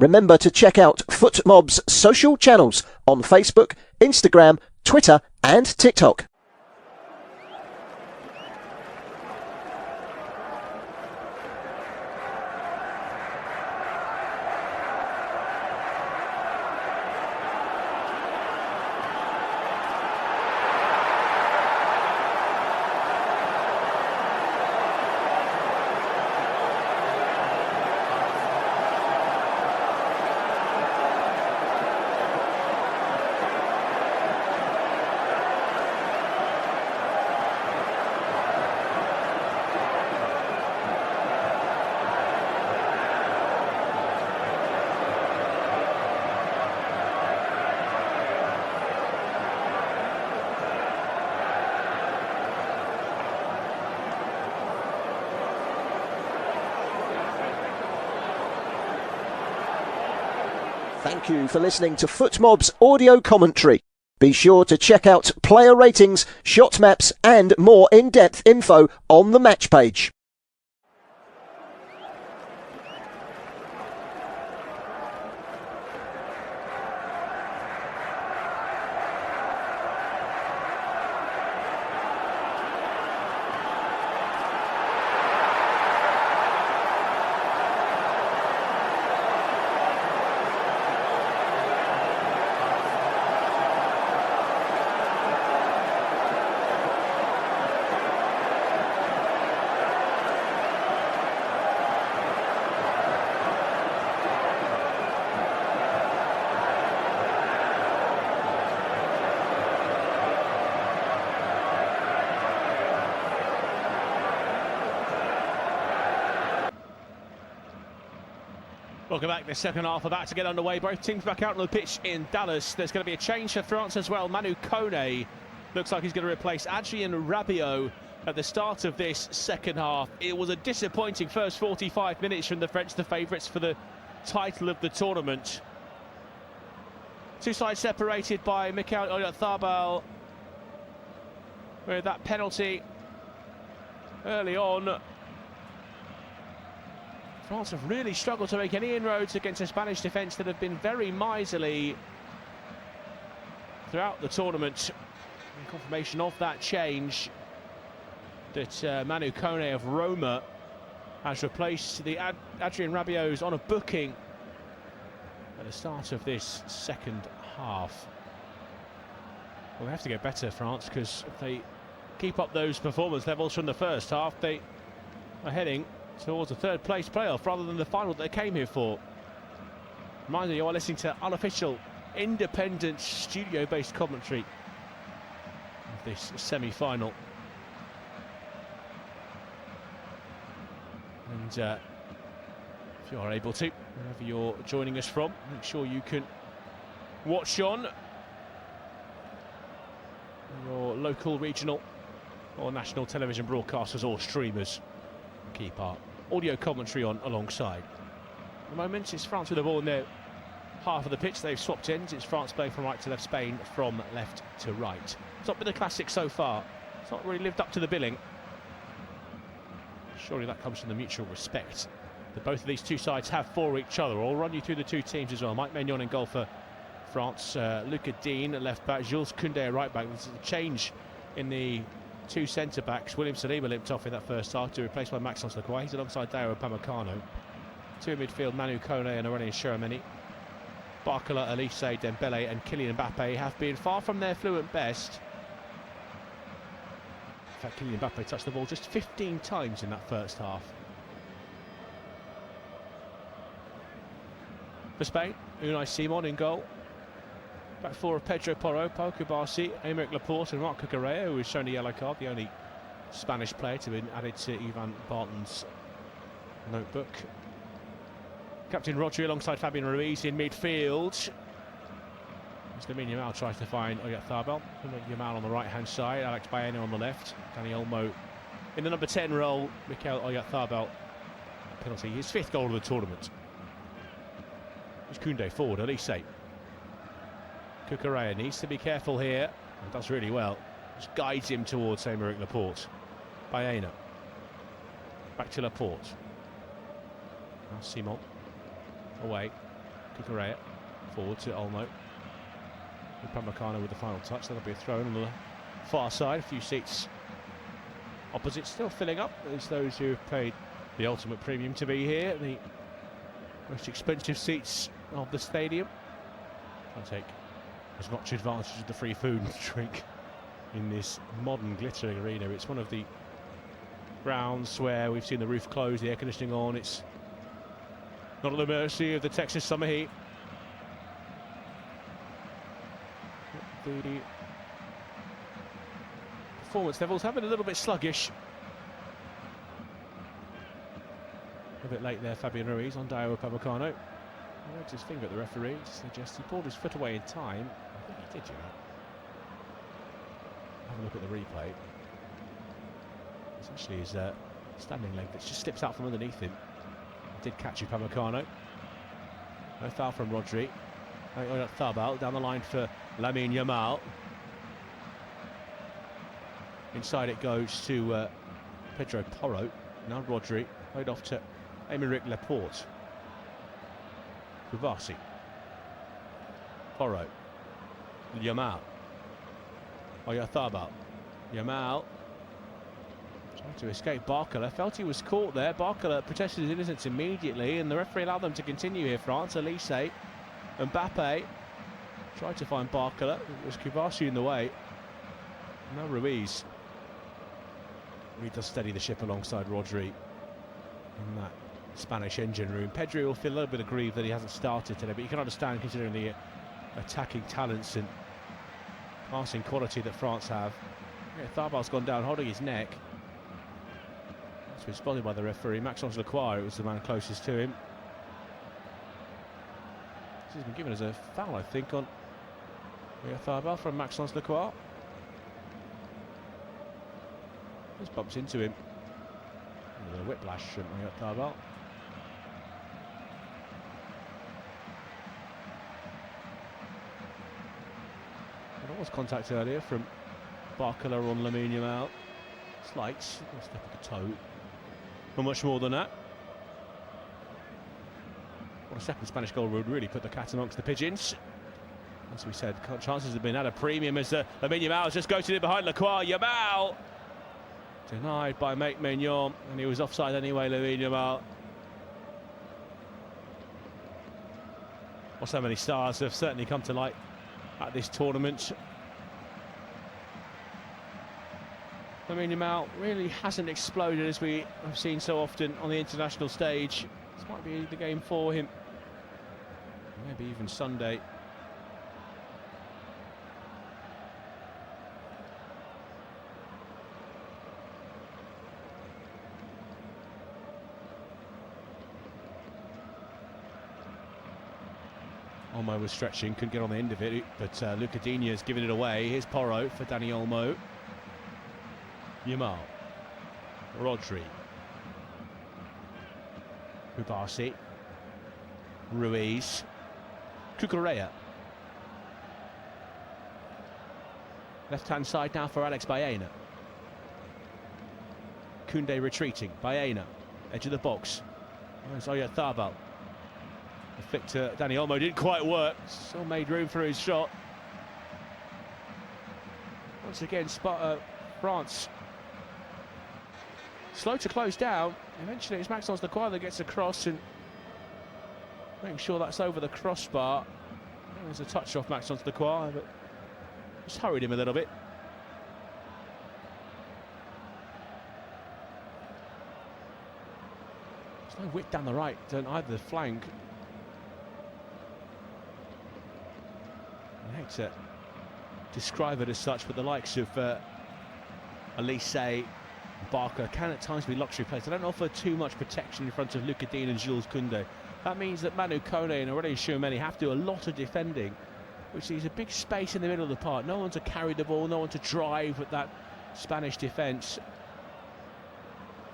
Remember to check out FootMob's social channels on Facebook, Instagram, Twitter and TikTok. Thank you for listening to FootMob's audio commentary. Be sure to check out player ratings, shot maps and more in-depth info on the match page. Welcome back. The second half about to get underway. Both teams back out on the pitch in Dallas. There's going to be a change for France as well. Manu Kone looks like he's going to replace Adrien Rabiot at the start of this second half. It was a disappointing first 45 minutes from the French, the favourites for the title of the tournament. Two sides separated by Michael Oyarzabal with that penalty early on. France have really struggled to make any inroads against a Spanish defence that have been very miserly throughout the tournament. In confirmation of that change, that Manu Kone of Roma has replaced the Adrien Rabiot's on a booking at the start of this second half. Well, they have to get better, France, because if they keep up those performance levels from the first half, they are heading towards a third place playoff rather than the final that they came here for. Reminder, you are listening to unofficial, independent, studio-based commentary of this semi-final. And if you are able to, wherever you're joining us from, make sure you can watch on your local, regional or national television broadcasters or streamers. Keep our audio commentary on alongside. At the moment, it's France with the ball in their half of the pitch. They've swapped ends. It's France playing from right to left, Spain from left to right. It's not been a classic so far. It's not really lived up to the billing. Surely that comes from the mutual respect that both of these two sides have for each other. I'll run you through the two teams as well. Mike Maignan in goal for France. Lucas Digne at left back. Jules Koundé at right back. There's a change in the two centre-backs. William Saliba limped off in that first half to be replaced by Maxence Lacroix. He's alongside Dayot Upamecano. Two in midfield, Manu Kone and Aurélien Tchouameni. Barcola, Elise, Dembele and Kylian Mbappe have been far from their fluent best. In fact, Kylian Mbappe touched the ball just 15 times in that first half. For Spain, Unai Simon in goal. Back four of Pedro Porro, Pau Cubarsí, Aymeric Laporte and Marc Cucurella, who was shown a yellow card, the only Spanish player to have been added to Ivan Barton's notebook. Captain Rodri alongside Fabian Ruiz in midfield. As Lamine Yamal tries to find Oyarzabal. Yamal on the right-hand side, Alex Baena on the left. Dani Olmo in the number 10 role. Michael Oyarzabal, penalty, his fifth goal of the tournament. It's Koundé forward, Elise. Cucurella needs to be careful here, and does really well. Just guides him towards Aymeric Laporte. Baena. Back to Laporte. Now Simon. Away. Cucurella. Forward to Olmo. Upamecano with the final touch. That'll be a throw in on the far side. A few seats opposite still filling up. There's those who have paid the ultimate premium to be here. The most expensive seats of the stadium. I'll take as much advantage of the free food and drink in this modern glittering arena. It's one of the grounds where we've seen the roof closed, the air conditioning on. It's not at the mercy of the Texas summer heat. The performance levels have been a little bit sluggish. A bit late there, Fabian Ruiz on Dayot Upamecano. He waved his finger at the referee to suggest he pulled his foot away in time. I think he did, you know. Have a look at the replay. It's actually his standing leg that just slips out from underneath him. He did catch Upamecano. No foul from Rodri. Oyarzabal down the line for Lamine Yamal. Inside it goes to Pedro Porro. Now Rodri. Played off to Aymeric Laporte. Cubarsí. Porro. Yamal. Oyarzabal. Yamal tried to escape Barcola. Felt he was caught there. Barcola protested his innocence immediately, and the referee allowed them to continue here. France, Elise, Mbappe tried to find Barcola. It was Cubarsí in the way. Now Ruiz. He does steady the ship alongside Rodri in that Spanish engine room. Pedri will feel a little bit aggrieved that he hasn't started today, but you can understand considering the attacking talents and passing quality that France have. Yeah, Tharbal's gone down holding his neck. It's been spotted by the referee. Maxence Lacroix, it was the man closest to him. He's been given as a foul, I think, on Oyarzabal from Maxence Lacroix. Just bumps into him. A whiplash from Oyarzabal. There was contact earlier from Barcola on Lamine Yamal. Slights, a step of the toe. Not much more than that. What a second Spanish goal would really put the cat amongst the pigeons. As we said, chances have been at a premium as Lamine Yamal has just goated it behind Lacroix. Yamal denied by Maignan, and he was offside anyway, Lamine Yamal. Well, so many stars have certainly come to light at this tournament. Lamine Yamal really hasn't exploded as we have seen so often on the international stage. This might be the game for him. Maybe even Sunday. Olmo was stretching, couldn't get on the end of it, but Luca Digne's given it away. Here's Porro for Dani Olmo. Yamal. Rodri. Ubasi. Ruiz. Cucurella. Left-hand side now for Alex Baena. Koundé retreating. Baena. Edge of the box. There's Oyarzabal. The flick to Dani Olmo didn't quite work. Still made room for his shot. Once again, France slow to close down. Eventually it's Maxence Lacroix that gets across and making sure that's over the crossbar. There's a touch off Maxence Lacroix, but just hurried him a little bit. There's no width down the right on either flank. I hate to describe it as such, but the likes of Elise, Barker can at times be luxury players. They don't offer too much protection in front of Luca Digne and Jules Koundé. That means that Manu Kone and Aurelien Tchouameni have to do a lot of defending, which leaves a big space in the middle of the park. No one to carry the ball, no one to drive at that Spanish defence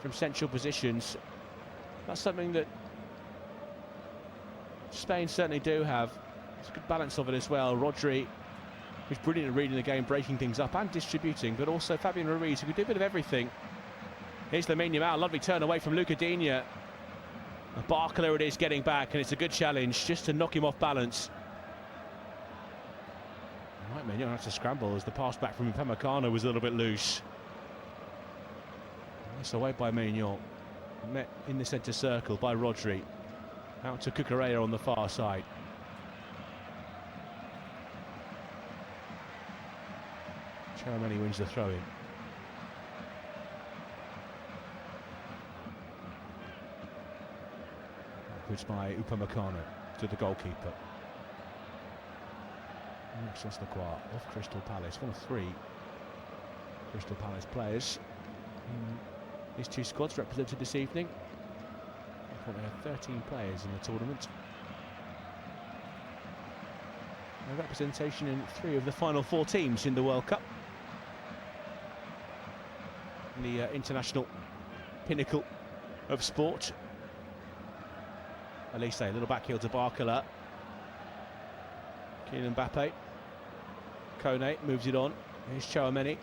from central positions. That's something that Spain certainly do have. It's a good balance of it as well. Rodri, who's brilliant at reading the game, breaking things up and distributing, but also Fabian Ruiz, who can do a bit of everything. Here's Lamine Yamal, lovely turn away from Luca Digne. Barcola it is getting back, and it's a good challenge just to knock him off balance. Right, Maignan had to scramble as the pass back from Upamecano was a little bit loose. That's away by Maignan. Met in the centre circle by Rodri. Out to Cucurella on the far side. Tchouameni wins the throw-in. Backwards by Upamecano to the goalkeeper. Maxence Lacroix off Crystal Palace. One of three Crystal Palace players in these two squads represented this evening. I thought they had 13 players in the tournament. A representation in 3 of the final 4 teams in the World Cup. The international pinnacle of sport. Elise, a little backheel to Barcola. Kylian Mbappe. Kone moves it on. Here's Tchouameni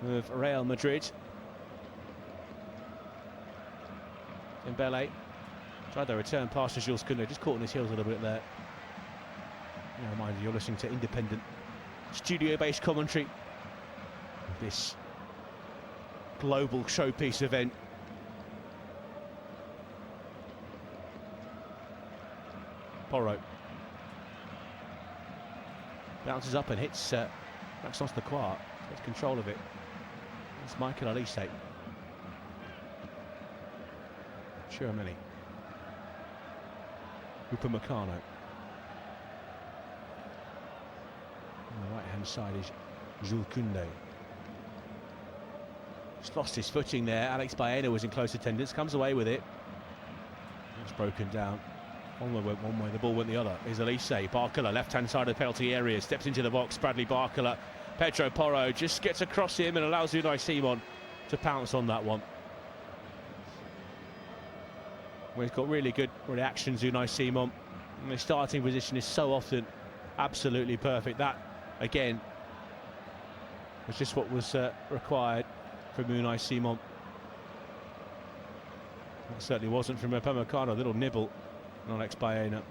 of Real Madrid. Dembele tried the return pass to Jules Koundé, just caught on his heels a little bit there. Remind you, you're listening to independent studio-based commentary of this global showpiece event. Porro bounces up and hits Maxence Lacroix. Gets control of it. It's Michael Elise. Tchouameni. Upamecano. On the right-hand side is Jules Koundé. Just lost his footing there. Alex Baena was in close attendance, comes away with it. It's broken down Olmo went one way, the ball went the other. Here's Elise. Barcola, left-hand side of the penalty area, steps into the box. Bradley Barcola. Pedro Porro just gets across him and allows Unai Simon to pounce on that one. Well, he's got really good reactions, Unai Simon. And his starting position is so often absolutely perfect. That, again, was just what was required from Unai Simon. That certainly wasn't from Upamecano. A little nibble on Alex Baena.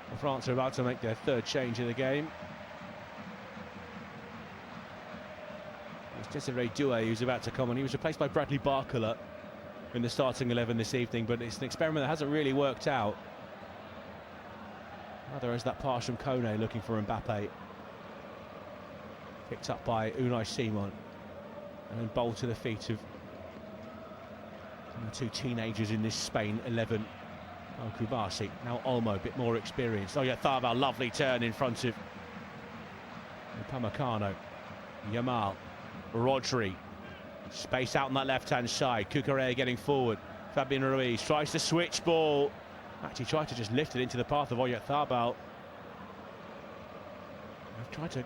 Well, France are about to make their third change in the game. It's Desiree Doué who's about to come on. He was replaced by Bradley Barcola in the starting 11 this evening, but it's an experiment that hasn't really worked out. Now there is that pass from Kone looking for Mbappe. Picked up by Unai Simon. And then ball to the feet of two teenagers in this Spain 11. Oh, Kubasi, now Olmo, a bit more experienced. Oyarzabal, lovely turn in front of Upamecano. Yamal, Rodri, space out on that left-hand side. Cucurella getting forward. Fabian Ruiz tries to switch ball. Actually tried to just lift it into the path of Oyarzabal. They've tried to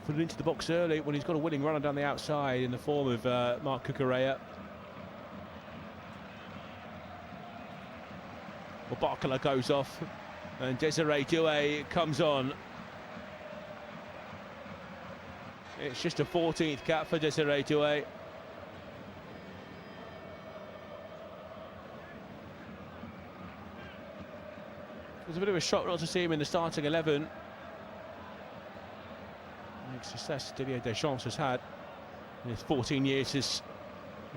put it into the box early when he's got a winning runner down the outside in the form of Marc Cucurella. Well, Barcola goes off and Desiree Doué comes on. It's just a 14th cap for Desiree Doué. It was a bit of a shock not to see him in the starting 11. The success Didier Deschamps has had in his 14 years as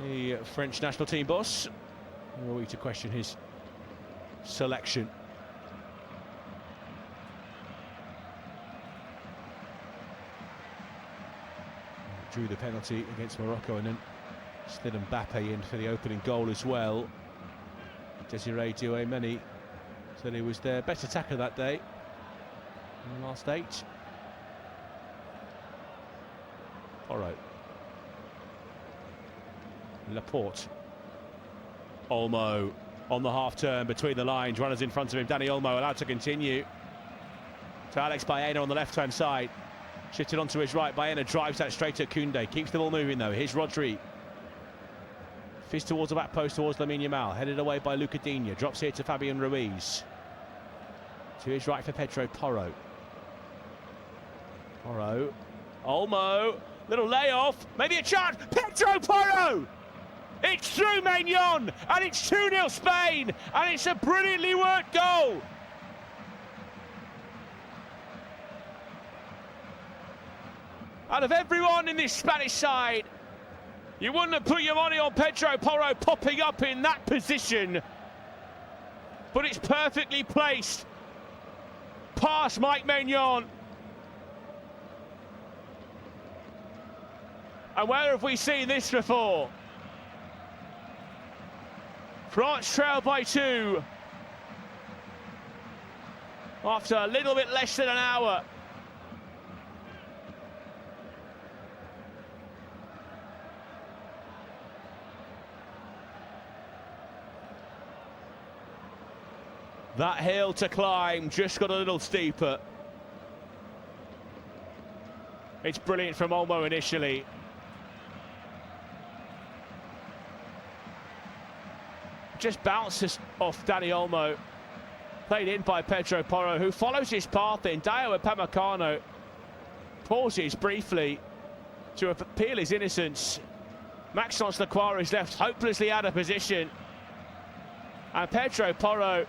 the French national team boss. Were we to question his selection. Drew the penalty against Morocco and then slid Mbappe in for the opening goal as well. Desiree Doué, many said he was their best attacker that day in the last 8. Porro. Laporte. Olmo on the half turn between the lines, runners in front of him. Dani Olmo allowed to continue to Alex Baena on the left hand side, shifted onto his right. Baena drives that straight at Koundé, keeps the ball moving though. Here's Rodri, fist towards the back post towards Lamine Yamal, headed away by Luca Digne, drops here to Fabian Ruiz, to his right for Pedro Porro. Olmo, little layoff, maybe a chance. Pedro Porro! It's through Maignan, and it's 2-0 Spain, and it's a brilliantly worked goal. Out of everyone in this Spanish side, you wouldn't have put your money on Pedro Porro popping up in that position, but it's perfectly placed past Mike Maignan. And where have we seen this before? France trail by 2 after a little bit less than an hour. That hill to climb just got a little steeper. It's brilliant from Olmo initially. Just bounces off Dani Olmo, played in by Pedro Porro, who follows his path in. Dayot Upamecano pauses briefly to appeal his innocence. Maxence Lacroix is left hopelessly out of position, and Pedro Porro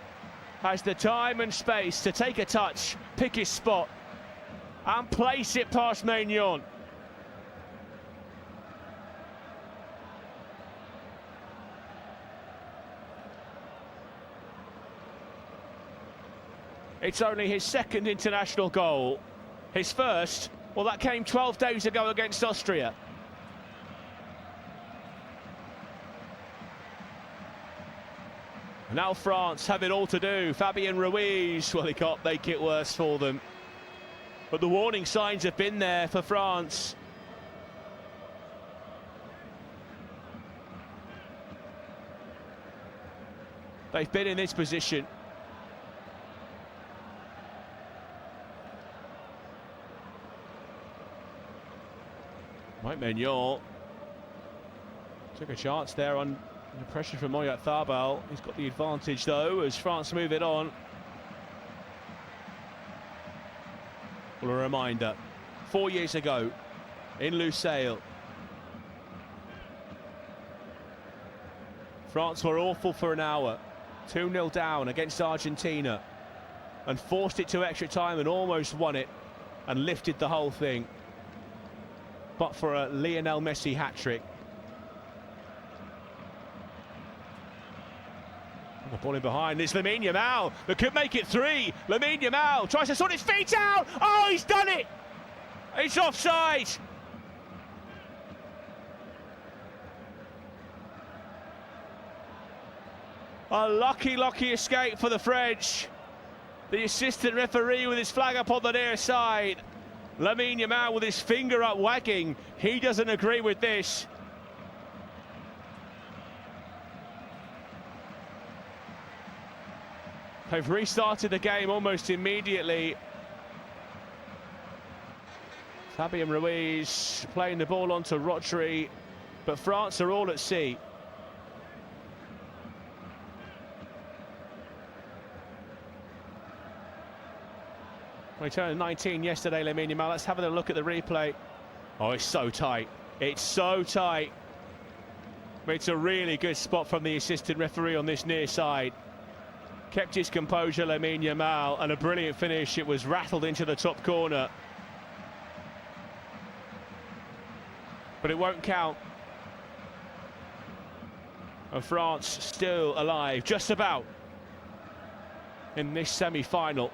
has the time and space to take a touch, pick his spot and place it past Maignan. It's only his second international goal. His first, well, that came 12 days ago against Austria. Now France have it all to do. Fabian Ruiz, well, he can't make it worse for them. But the warning signs have been there for France. they've been in this position. Mike Maignan took a chance there on the pressure from Oyarzabal. He's got the advantage though as France move it on. Well, a reminder, 4 years ago in Lusail, France were awful for an hour, 2-0 down against Argentina, and forced it to extra time and almost won it and lifted the whole thing. But for a Lionel Messi hat-trick. The ball in behind, it's Lamine Yamal that could make it 3. Lamine Yamal tries to sort his feet out. Oh, he's done it! It's offside! A lucky escape for the French. The assistant referee with his flag up on the near side. Lamine Yamal with his finger up wagging. He doesn't agree with this. They've restarted the game almost immediately. Fabian Ruiz playing the ball onto Rodri, but France are all at sea. He turned 19 yesterday, Lamine Yamal. Let's have a look at the replay. Oh, it's so tight. It's so tight. It's a really good spot from the assistant referee on this near side. Kept his composure, Lamine Yamal, and a brilliant finish. It was rattled into the top corner. But it won't count. And France still alive, just about, in this semi-final.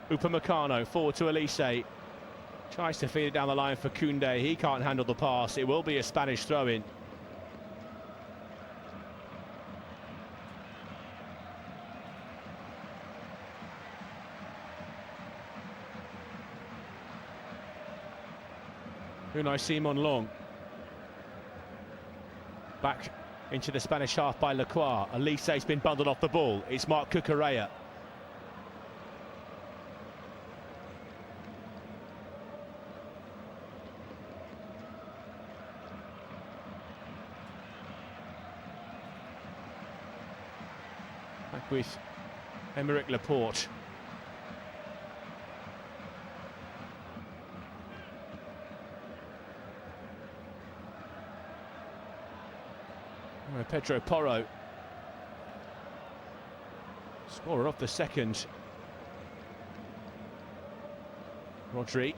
Upamecano forward to Elise. Tries to feed it down the line for Koundé. He can't handle the pass. It will be a Spanish throw-in. Unai Simon long. Back into the Spanish half by Lacroix. Elise's been bundled off the ball. It's Marc Cucurella. Back with Aymeric Laporte. Pedro Porro, scorer off the second. Rodri,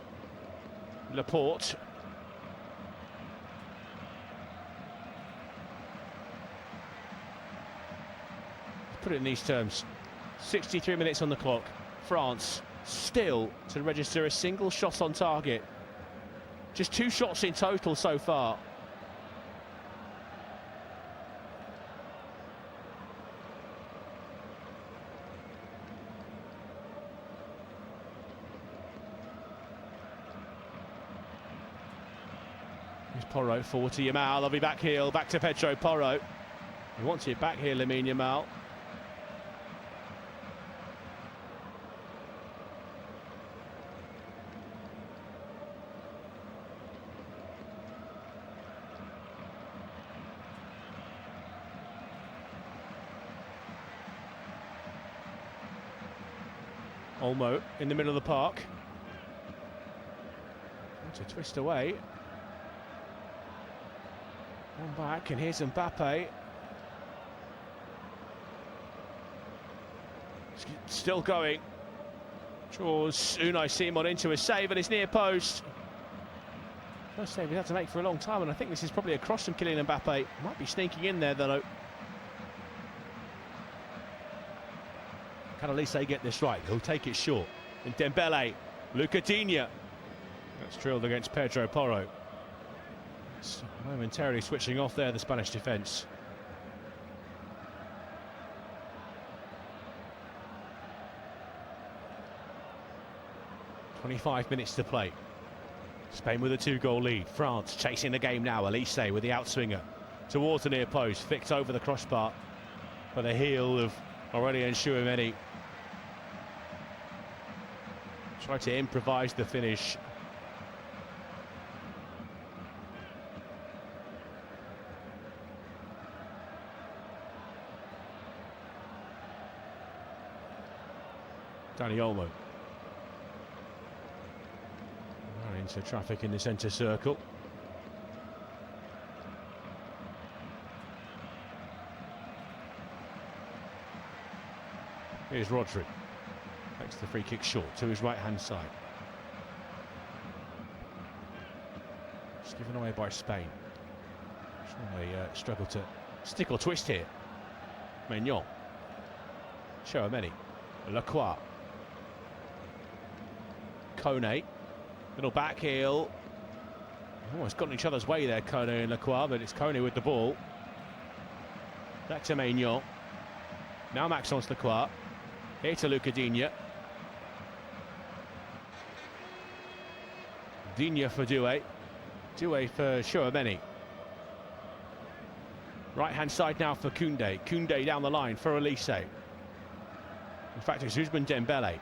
Laporte. Put it in these terms, 63 minutes on the clock. France still to register a single shot on target. Just 2 shots in total so far. Porro forward to Yamal, lovely back heel, back to Pedro Porro. He wants it back here, Lamine Yamal. Olmo in the middle of the park. To twist away. One back, and here's Mbappe. Still going. Draws Unai Simon into a save at his near post. First save he's had to make for a long time, and I think this is probably a cross from Kylian Mbappe. Might be sneaking in there though. Can Elise get this right? He'll take it short. And Dembele, Luca Digne. That's drilled against Pedro Porro. Momentarily switching off there, the Spanish defence. "25 minutes to play. Spain with a 2-goal lead. France chasing the game now. Elise with the outswinger towards the near post, flicked over the crossbar. by the heel of Aurelien Tchouameni. Tried to improvise the finish. Dani Olmo. Ran into traffic in the centre circle. Here's Rodri. Takes the free kick short to his right-hand side. It's given away by Spain. They struggle to stick or twist here. Maignan. Tchouameni. Lacroix. Kone. Little back heel. Almost got in each other's way there, Kone and Lacroix, but it's Kone with the ball. Back to Maignan. Now Maxence Lacroix. Here to Luca Digne. Digne for Doué. Doué for Tchouameni. Right-hand side now for Koundé. Koundé down the line for Elise. In fact, it's Ousmane Dembele.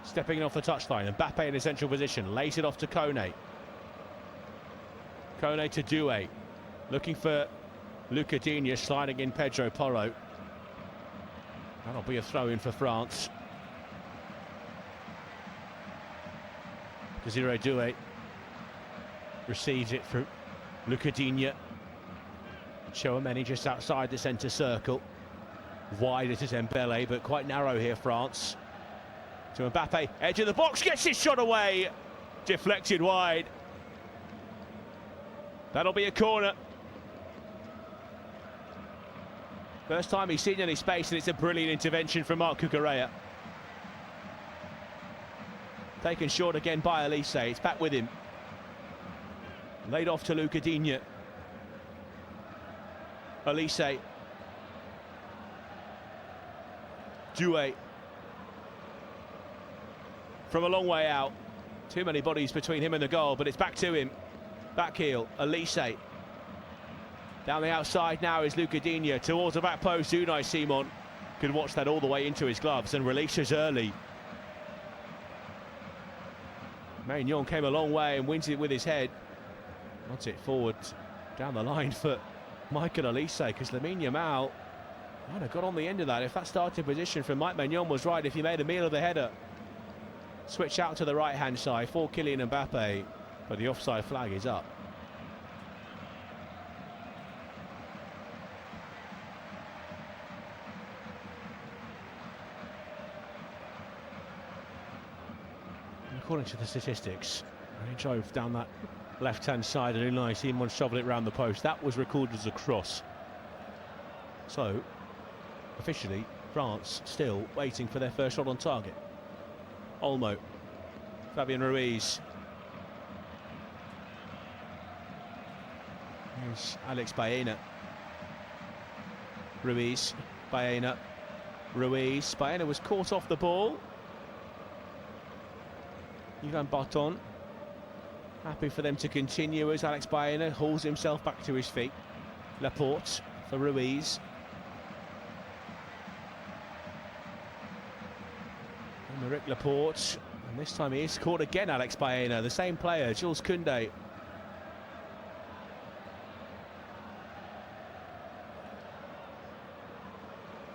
Stepping in off the touchline. Mbappe in a central position. Lays it off to Kone. Kone to Doué. Looking for Luca Digne, sliding in Pedro Porro. That'll be a throw-in for France. Désiré Doué receives it from Luca Digne. Tchouameni just outside the centre circle. Wide it is Dembele, but quite narrow here, France. To Mbappe, edge of the box, gets his shot away. Deflected wide. That'll be a corner. First time he's seen any space, and it's a brilliant intervention from Marc Cucurella. Taken short again by Elise. It's back with him. Laid off to Luca Digne. Elise. Doué. From a long way out. Too many bodies between him and the goal, but it's back to him. Back heel, Elise. Down the outside now is Luca Digne towards the back post. Unai Simon could watch that all the way into his gloves and releases early. Maignan came a long way and wins it with his head. Nods it forward down the line for Michael Elise, because Lamine Yamal might have got on the end of that. If that starting position from Mike Maignan was right, if he made a meal of the header. Switch out to the right-hand side for Kylian Mbappe, but the offside flag is up. According to the statistics, when he drove down that left-hand side and Unai Simon shoveled it round the post, that was recorded as a cross. So, officially, France still waiting for their first shot on target. Olmo, Fabian Ruiz. Here's Alex Baena. Ruiz, Baena, Ruiz. Baena was caught off the ball. Yvan Barton, happy for them to continue as Alex Baena hauls himself back to his feet. Laporte for Ruiz. Aymeric Laporte, and this time he is caught again, Alex Baena, the same player, Jules Koundé.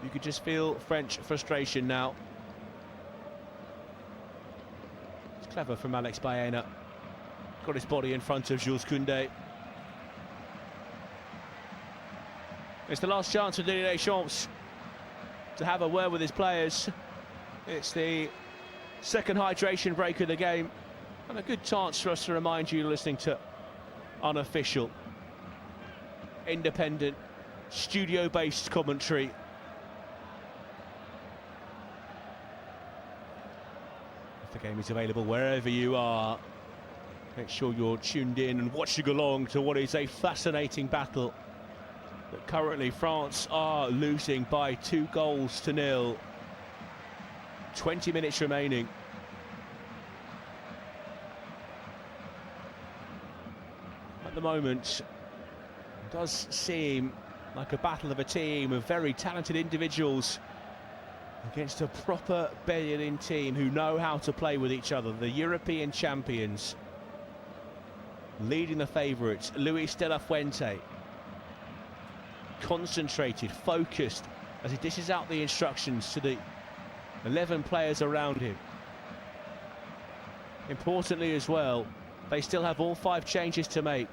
You could just feel French frustration now. Clever from Alex Baena. Got his body in front of Jules Koundé. It's the last chance for Didier Deschamps to have a word with his players. It's the second hydration break of the game, and a good chance for us to remind you, listening to unofficial, independent, studio-based commentary. The game is available wherever you are. Make sure you're tuned in and watching along to what is a fascinating battle. But currently France are losing by 2-0. 20 minutes remaining. At the moment, it does seem like a battle of a team of very talented individuals against a proper bedded-in team who know how to play with each other. The European champions leading the favourites, Luis de la Fuente, concentrated, focused as he dishes out the instructions to the 11 players around him. Importantly as well, they still have all 5 changes to make.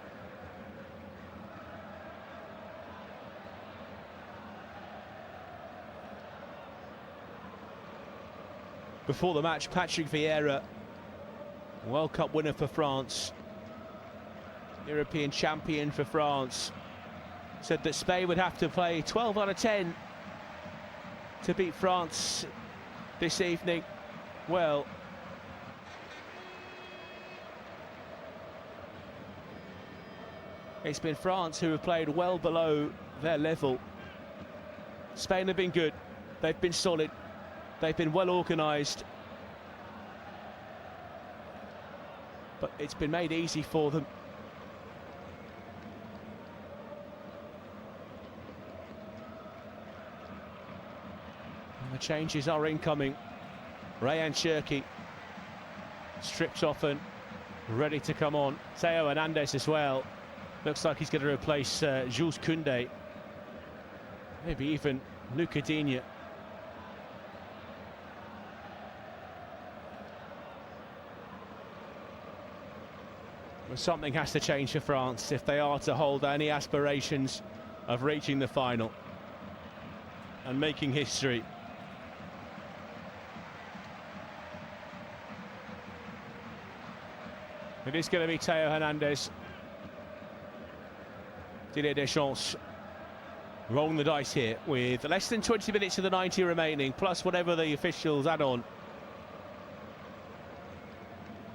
Before the match, Patrick Vieira, World Cup winner for France, European champion for France, said that Spain would have to play 12 out of 10 to beat France this evening. Well, it's been France who have played well below their level. Spain have been good, they've been solid, they've been well organised, but it's been made easy for them. And the changes are incoming. Rayan Cherki stripped off and ready to come on. Theo Hernandez as well. Looks like he's going to replace Jules Koundé. Maybe even Luca Digne. Well, something has to change for France if they are to hold any aspirations of reaching the final and making history. It is going to be Theo Hernandez. Didier Deschamps rolling the dice here with less than 20 minutes of the 90 remaining, plus whatever the officials add on.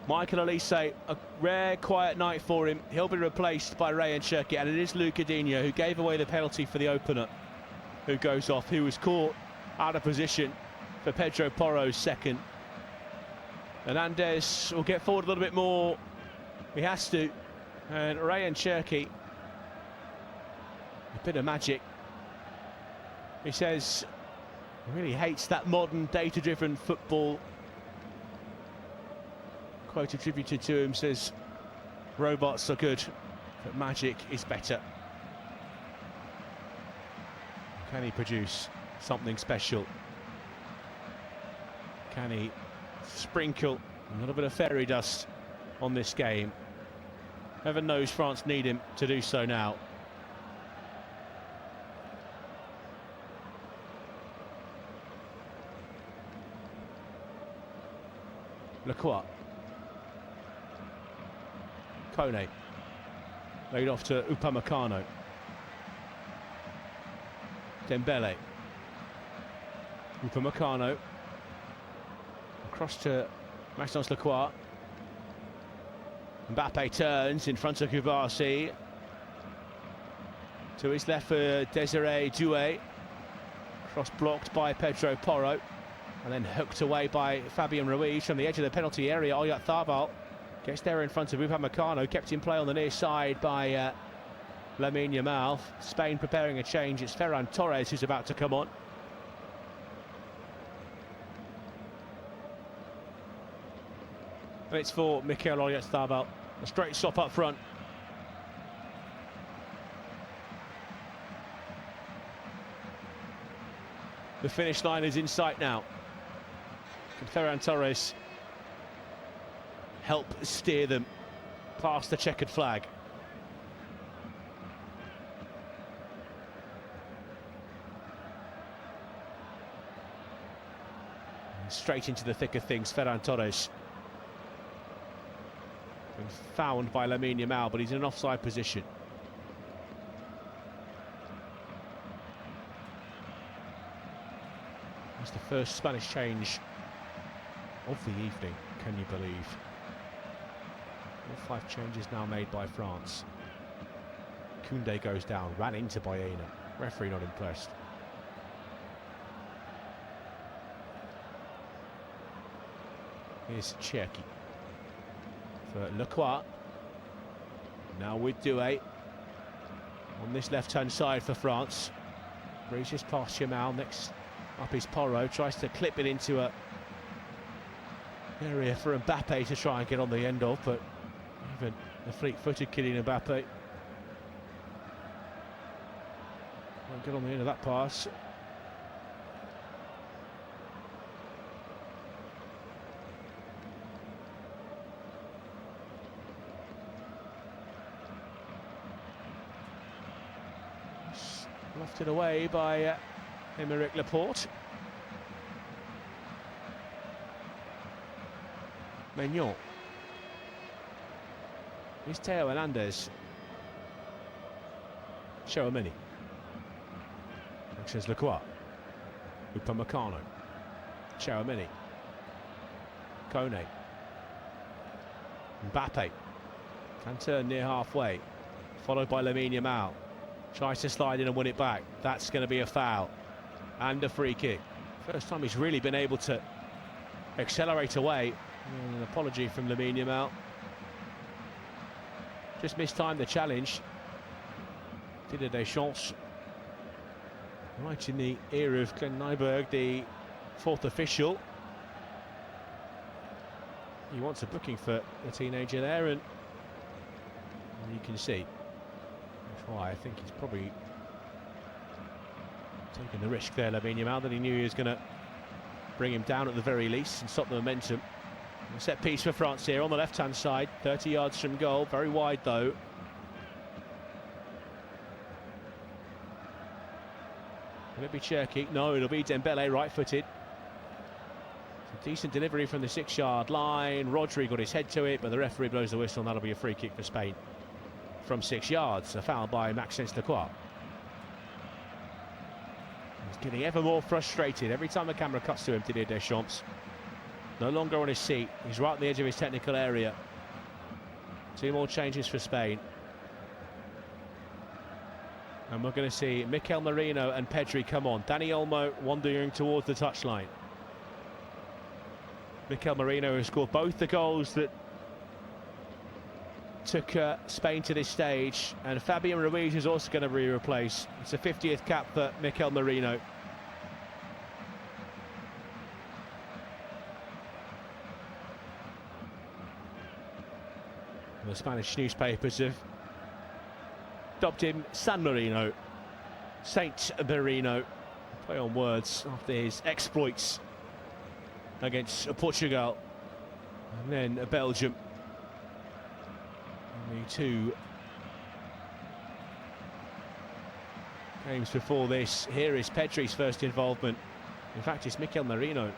Michael Olise, a rare quiet night for him. He'll be replaced by Rayan Cherki, and it is Luca Digne who gave away the penalty for the opener, who goes off, who was caught out of position for Pedro Porro's second. Hernandez will get forward a little bit more. He has to. And Rayan Cherki, a bit of magic. He says he really hates that modern data-driven football. Quote attributed to him says, robots are good, but magic is better. Can he produce something special? Can he sprinkle a little bit of fairy dust on this game? Heaven knows France need him to do so now. Lacroix. Kone laid off to Upamecano. Dembele. Upamecano across to Maxence Lacroix. Mbappe turns in front of Koubarsi. To his left for Desiré Doué. Cross blocked by Pedro Porro, and then hooked away by Fabian Ruiz from the edge of the penalty area. Oyarzabal gets there in front of Upamecano, kept in play on the near side by Lamine Yamal. Spain preparing a change. It's Ferran Torres who's about to come on. And it's for Mikel Oyarzabal. A straight stop up front. The finish line is in sight now. Can Ferran Torres help steer them past the checkered flag? And straight into the thick of things, Ferran Torres. Been fouled by Lamine Yamal, but he's in an offside position. That's the first Spanish change of the evening, can you believe? All 5 changes now made by France. Koundé goes down, ran into Baena. Referee not impressed. Here's Cherki for Lacroix. Now with Doué. on this left-hand side for France. Breezes past Yamal, next up is Porro, tries to clip it into a area for Mbappe to try and get on the end of, but even the fleet-footed Kylian Mbappe won't get on the end of that pass. Lofted away by Aymeric Laporte. Maignan. Here's Theo Hernandez. Chouameni. Maxence Lacroix. Upamecano. Chouameni. Kone. Mbappe. Can turn near halfway. Followed by Lamine Yamal. Tries to slide in and win it back. That's going to be a foul. And a free kick. First time he's really been able to accelerate away. And an apology from Lamine Yamal. Just mistimed the challenge. Didier Deschamps. Right in the ear of Glenn Nyberg, the fourth official. He wants a booking for the teenager there, and you can see that's why I think he's probably taking the risk there, Lamine Yamal, that he knew he was going to bring him down at the very least and stop the momentum. A set piece for France here on the left-hand side, 30 yards from goal, very wide though. Will it be Cherki? No, it'll be Dembele, right-footed. A decent delivery from the 6-yard line. Rodri got his head to it, but the referee blows the whistle, and that'll be a free kick for Spain from 6 yards. A foul by Maxence Lacroix. He's getting ever more frustrated every time the camera cuts to him, Didier Deschamps. No longer on his seat, he's right on the edge of his technical area. 2 more changes for Spain. And we're going to see Mikel Merino and Pedri come on. Dani Olmo wandering towards the touchline. Mikel Merino has scored both the goals that took Spain to this stage, and Fabian Ruiz is also going to be replaced. It's a 50th cap for Mikel Merino. And the Spanish newspapers have dubbed him San Marino, Saint Marino, play on words after his exploits against Portugal and then Belgium. And the 2 games before this. Here is Pedri's first involvement. In fact, it's Mikel Merino.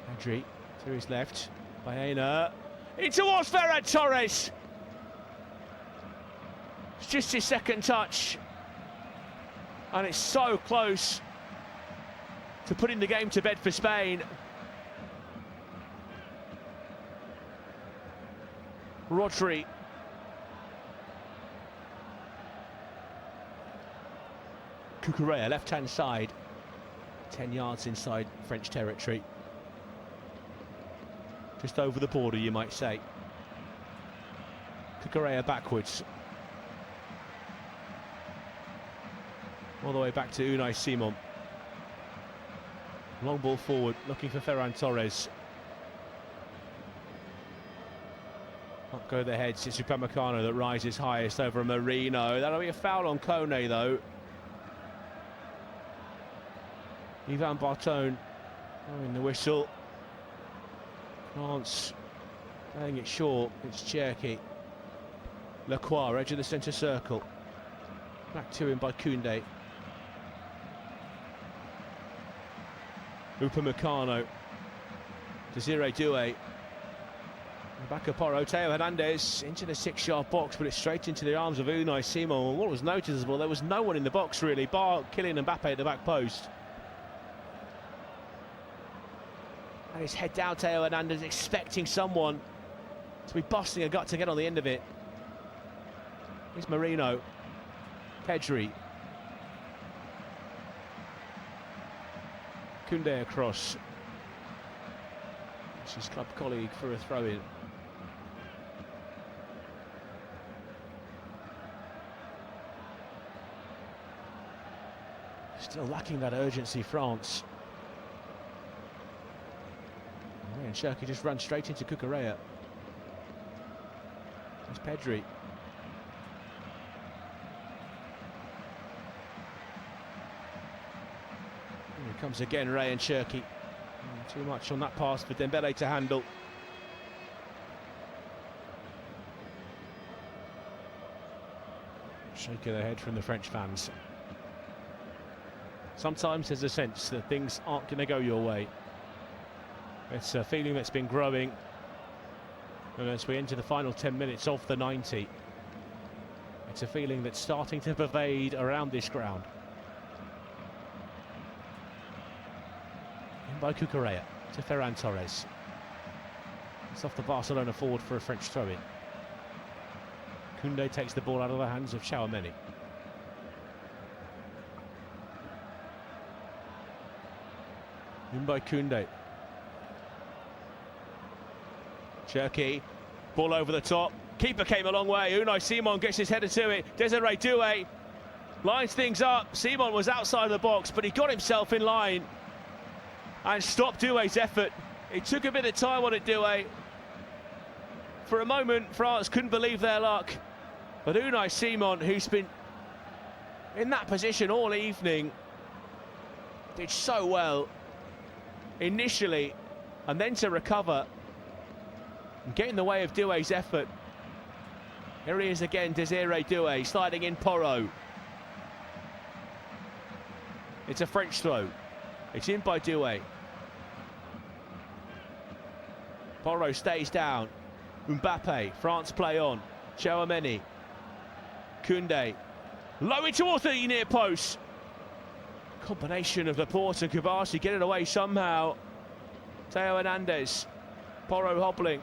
Pedri to his left. Baena in towards Ferran Torres. It's just his second touch, and it's so close to putting the game to bed for Spain. Rodri. Cucurella, left-hand side, 10 yards inside French territory. Just over the border, you might say. Cucurella backwards. All the way back to Unai Simon. Long ball forward, looking for Ferran Torres. Up go the heads, it's Upamecano that rises highest over Merino. That'll be a foul on Kone though. Ivan Bartone blowing the whistle. France playing it short, it's Cherki. Lacroix, edge of the centre circle. Back to him by Koundé. Upamecano. Desiree Doué. Back of Porro. Theo Hernandez into the 6-yard box, but it's straight into the arms of Unai Simon. And what was noticeable, there was no one in the box really, bar Kylian Mbappe at the back post. And his head down, Theo Hernandez, expecting someone to be busting a gut to get on the end of it. Here's Merino. Pedri. Koundé across. It's his club colleague for a throw-in. Still lacking that urgency, France. And Cherki just ran straight into Cucurella. It's Pedri. Here comes again, Rayan Cherki. Too much on that pass for Dembele to handle. Shake of the head from the French fans. Sometimes there's a sense that things aren't going to go your way. It's a feeling that's been growing. And as we enter the final 10 minutes of the 90, it's a feeling that's starting to pervade around this ground. In by Cucurella to Ferran Torres. It's off the Barcelona forward for a French throw-in. Koundé takes the ball out of the hands of Tchouaméni. In by Koundé. Cherki, ball over the top. Keeper came a long way. Unai Simon gets his header to it. Desiré Doué lines things up. Simon was outside the box, but he got himself in line and stopped Doué's effort. It took a bit of time on it, Doué. For a moment, France couldn't believe their luck. But Unai Simon, who's been in that position all evening, did so well initially, and then to recover and get in the way of Doué's effort. Here he is again, Desiré Doué, sliding in Porro. It's a French throw. It's in by Doué. Porro stays down. Mbappe, France play on. Tchouaméni. Koundé. Low in towards the near post. Combination of Laporte and Koubasi get it away somehow. Theo Hernandez. Porro hobbling.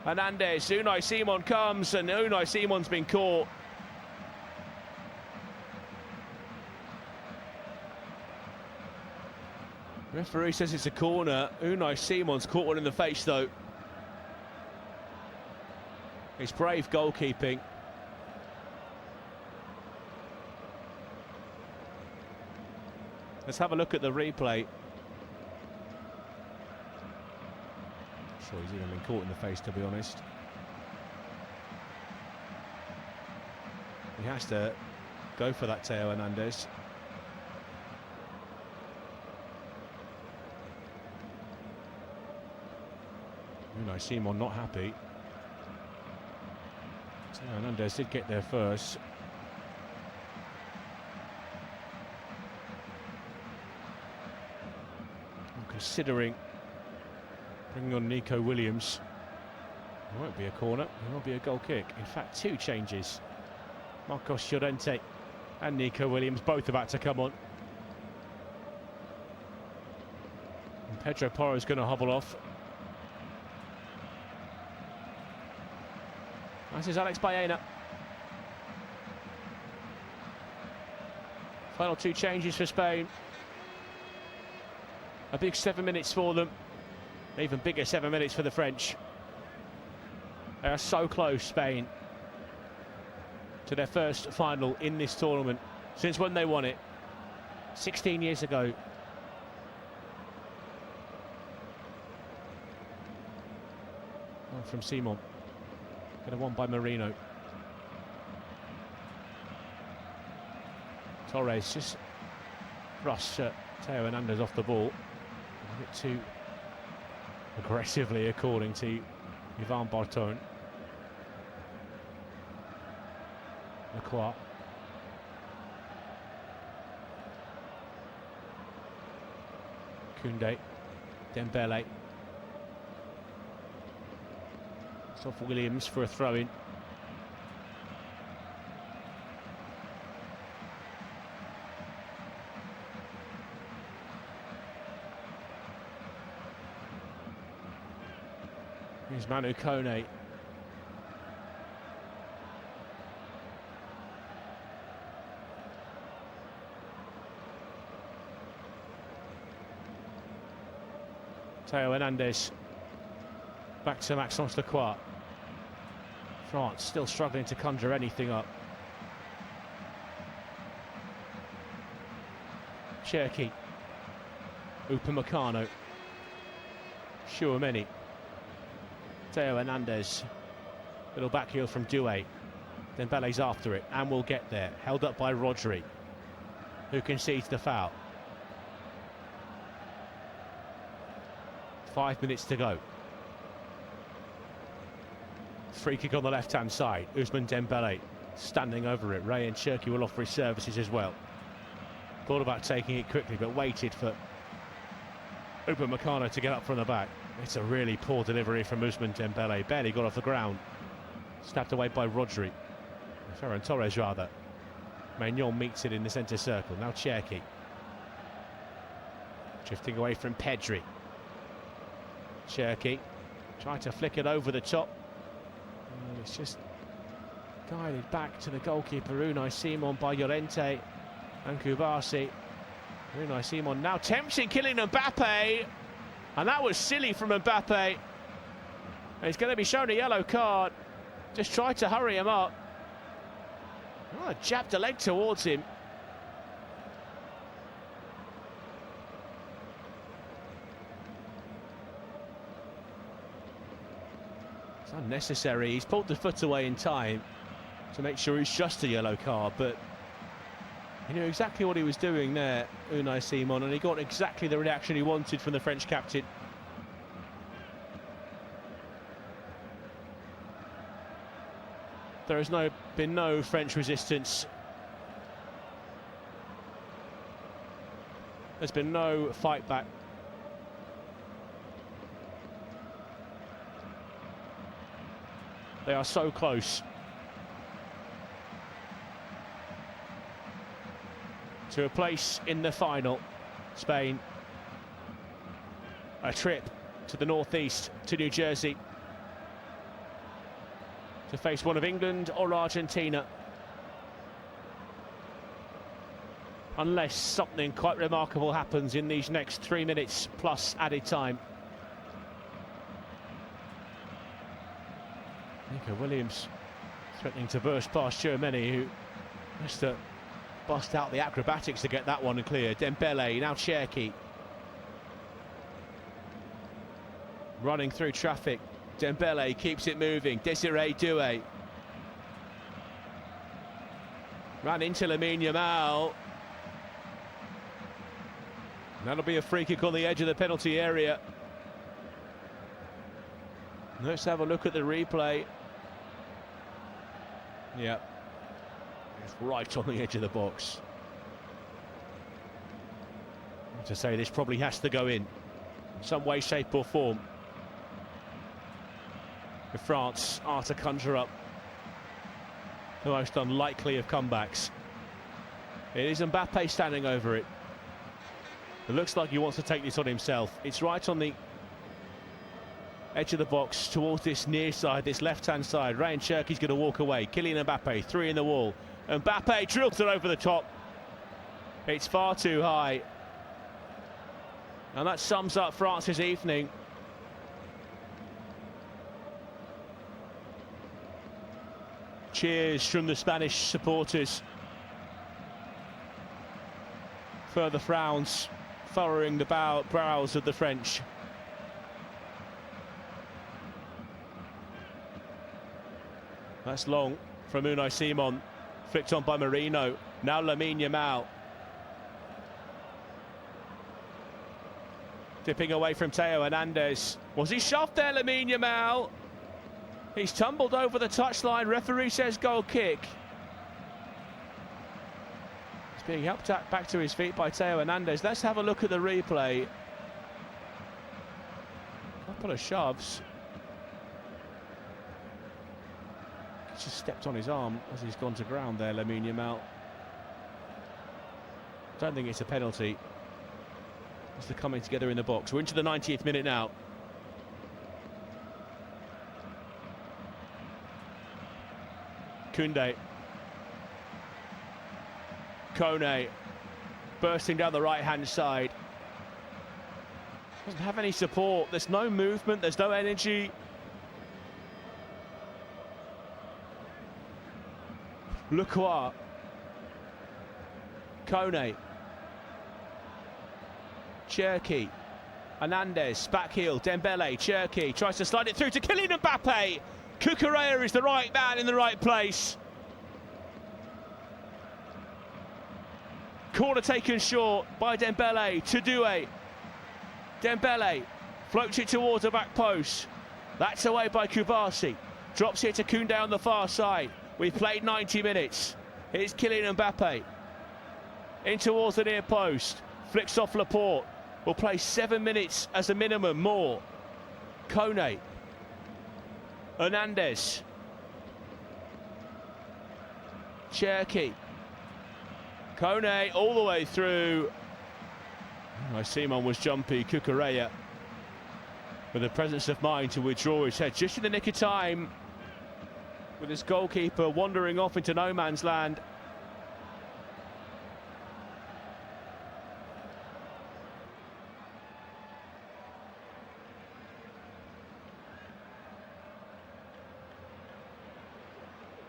Hernandez. Unai Simon comes and Unai Simon's been caught. Referee says it's a corner. Unai Simon's caught one in the face though. It's brave goalkeeping. Let's have a look at the replay. I'm sure he's even been caught in the face, to be honest. He has to go for that, Theo Hernandez. Unai Simon not happy. Theo Hernandez did get there first. Considering bringing on Nico Williams. It won't be a corner, it will be a goal kick. In fact, two changes. Marcos Llorente and Nico Williams both about to come on. And Pedro Porro is going to hobble off. This is Alex Baena. Final two changes for Spain. A big 7 minutes for them. Even bigger 7 minutes for the French. They are so close, Spain, to their first final in this tournament since when they won it 16 years ago. One from Simon. Get one by Marino. Torres just thrusts Theo Hernandez off the ball. A bit too aggressively, according to Yvan Barton. Lacroix. Koundé. Dembele. It's off Williams for a throw-in. Here's Manu Kone. Theo Hernandez. Back to Maxence Lacroix. France still struggling to conjure anything up. Cherki. Upamecano. Tchouaméni. Theo Hernandez. Little back heel from Doué. Dembele's after it and will get there. Held up by Rodri, who concedes the foul. 5 minutes to go. Free kick on the left-hand side. Ousmane Dembele standing over it. Rayan Cherki will offer his services as well. Thought about taking it quickly, but waited for Upamecano to get up from the back. It's a really poor delivery from Ousmane Dembele. Barely got off the ground. Snapped away by Rodri. Ferran Torres, rather. Maignan meets it in the centre circle. Now Cherki. Drifting away from Pedri. Cherki trying to flick it over the top. And it's just guided back to the goalkeeper, Unai Simon, by Llorente and Kubasi. Unai Simon now tempting Kylian Mbappe. And that was silly from Mbappe. And he's going to be shown a yellow card. Just tried to hurry him up. Oh, jabbed a leg towards him. It's unnecessary. He's pulled the foot away in time to make sure it's just a yellow card, but he knew exactly what he was doing there, Unai Simon, and he got exactly the reaction he wanted from the French captain. There has been no French resistance. There's been no fight back. They are so close to a place in the final. Spain, a trip to the northeast, to New Jersey, to face one of England or Argentina. Unless something quite remarkable happens in these next 3 minutes plus added time. Nico Williams threatening to burst past Tchouaméni, who has to bust out the acrobatics to get that one clear. Dembele, now Cherki. Running through traffic. Dembele keeps it moving. Desiree Doué ran into Lamine Yamal. That'll be a free kick on the edge of the penalty area. Let's have a look at the replay. Yeah, it's right on the edge of the box. To say this probably has to go in some way, shape or form if France are to conjure up the most unlikely of comebacks. It is Mbappe standing over it. It looks like he wants to take this on himself. It's right on the edge of the box towards this near side, this left-hand side. Rayan Cherki's going to walk away. Kylian Mbappe, three in the wall. Mbappe drills it over the top. It's far too high. And that sums up France's evening. Cheers from the Spanish supporters. Further frowns furrowing the brows of the French. That's long from Unai Simon. Flicked on by Marino. Now Lamine Yamal. Dipping away from Theo Hernandez. Was he shoved there, Lamine Yamal? He's tumbled over the touchline. Referee says goal kick. He's being helped back to his feet by Theo Hernandez. Let's have a look at the replay. A couple of shoves. Just stepped on his arm as he's gone to ground there, Lamine Yamal. Don't think it's a penalty. It's the coming together in the box. We're into the 90th minute now. Koundé. Kone bursting down the right-hand side. Doesn't have any support. There's no movement. There's no energy. Lacroix. Kone. Cherki. Hernandez, back heel, Dembele, Cherki, tries to slide it through to Kylian Mbappe. Cucurella is the right man in the right place. Corner taken short by Dembele, Tudue. Dembele floats it towards the back post. That's away by Kubasi. Drops it to Koundé on the far side. We've played 90 minutes. Here's Kylian Mbappe. In towards the near post. Flicks off Laporte. We'll play 7 minutes as a minimum more. Kone. Hernandez. Cherki. Kone all the way through. Simon was jumpy. Cucurella with the presence of mind to withdraw his head just in the nick of time, with his goalkeeper wandering off into no man's land.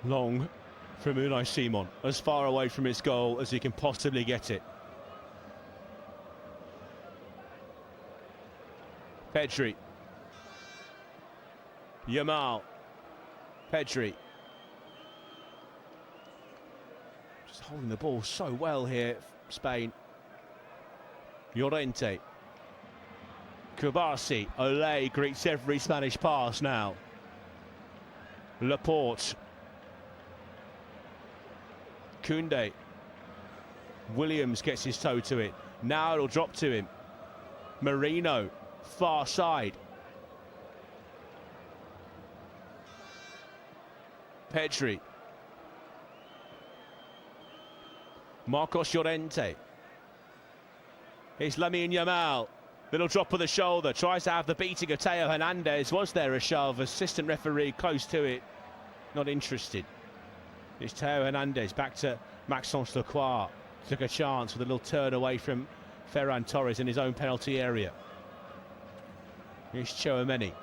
Long from Unai Simon, as far away from his goal as he can possibly get it. Pedri. Yamal. Pedri. Just holding the ball so well here, Spain. Llorente. Kubasi. Olé greets every Spanish pass now. Laporte. Koundé. Williams gets his toe to it. Now it'll drop to him. Merino. Far side. Pedri. Marcos Llorente. Here's Lamine Yamal. Little drop of the shoulder. Tries to have the beating of Theo Hernandez. Was there a shove? Assistant referee close to it. Not interested. It's Theo Hernandez back to Maxence Lacroix. Took a chance with a little turn away from Ferran Torres in his own penalty area. Here's Chouameni.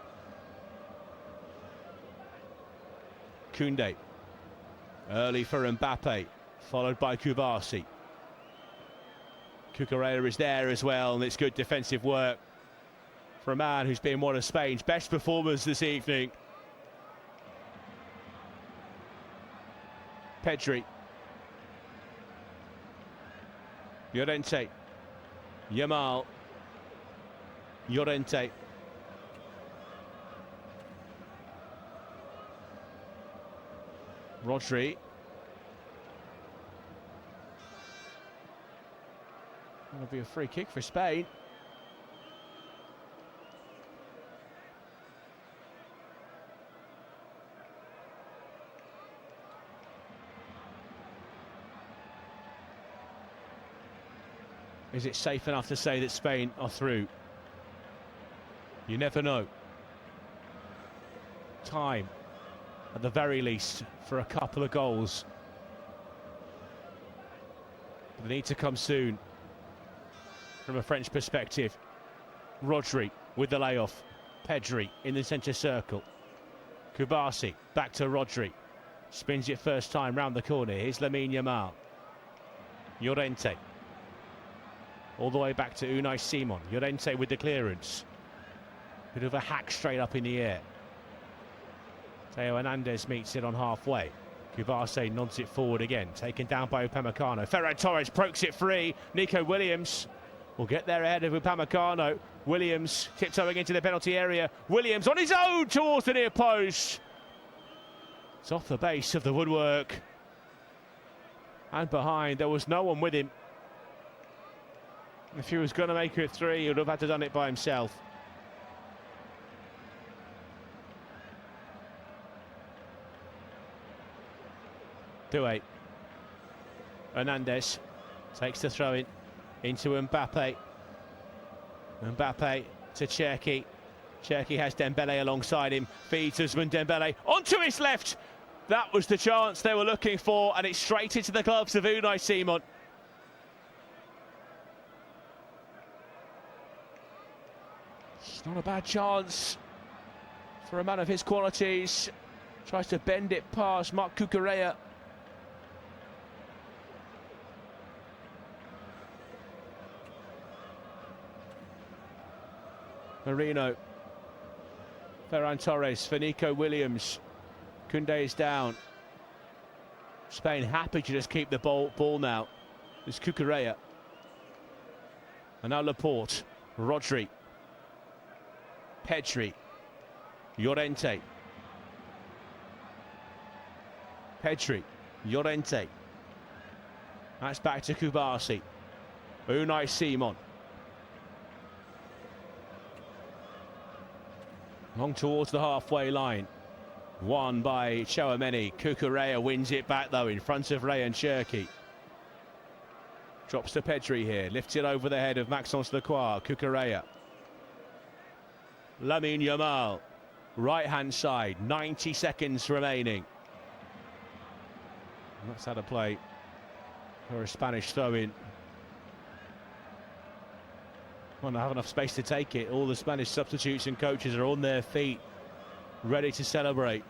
Koundé. Early for Mbappe, followed by Kubasi. Cucurella is there as well, and it's good defensive work for a man who's been one of Spain's best performers this evening. Pedri. Llorente. Yamal. Llorente. Rodri. That'll be a free kick for Spain. Is it safe enough to say that Spain are through? You never know. Time, at the very least, for a couple of goals. But they need to come soon. From a French perspective, Rodri with the layoff. Pedri in the centre circle. Kubasi back to Rodri. Spins it first time round the corner. Here's Lamine Yamal. Llorente. All the way back to Unai Simon. Llorente with the clearance. Bit of a hack straight up in the air. Theo Hernandez meets it on halfway. Kubasi nods it forward again. Taken down by Upamecano. Ferran Torres pokes it free. Nico Williams will get there ahead of Upamecano. Williams tiptoeing into the penalty area. Williams on his own towards the near post. It's off the base of the woodwork. And behind, there was no one with him. If he was going to make it three, he would have had to done it by himself. Doué. Hernandez takes the throw in into Mbappe. Mbappe to Cherki. Cherki has Dembele alongside him. Feeds Ousmane Dembele onto his left. That was the chance they were looking for, and it's straight into the gloves of Unai Simon. It's not a bad chance for a man of his qualities. Tries to bend it past Marc Cucurella. Marino. Ferran Torres for Nico Williams. Koundé is down. Spain happy to just keep the ball now. It's Cucurella. And now Laporte. Rodri. Pedri. Llorente. Pedri. Llorente. That's back to Kubasi. Unai Simon. Long towards the halfway line. Won by Tchouaméni. Cucurella wins it back though in front of Rayan Cherki. Drops to Pedri here. Lifts it over the head of Maxence Lacroix. Cucurella. Lamine Yamal. Right hand side. 90 seconds remaining. And that's how to play for a Spanish throw-in. Won't have enough space to take it. All the Spanish substitutes and coaches are on their feet, ready to celebrate.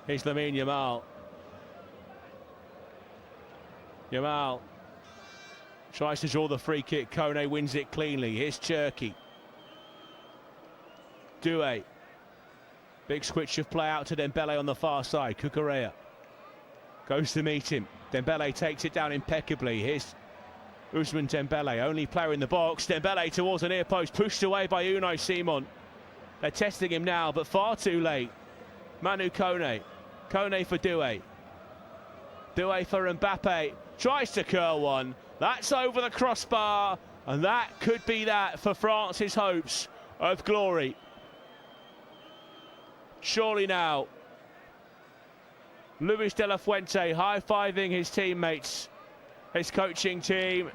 Here's Lamine Yamal. Yamal tries to draw the free kick. Kone wins it cleanly. Here's Cherki. Doué. Big switch of play out to Dembele on the far side. Cucurella goes to meet him. Dembele takes it down impeccably. Here's Ousmane Dembele, only player in the box. Dembele towards the near post, pushed away by Unai Simon. They're testing him now, but far too late. Manu Kone. Kone for Doué. Doué for Mbappe. Tries to curl one. That's over the crossbar. And that could be that for France's hopes of glory. Surely now. Luis de la Fuente high-fiving his teammates, his coaching team,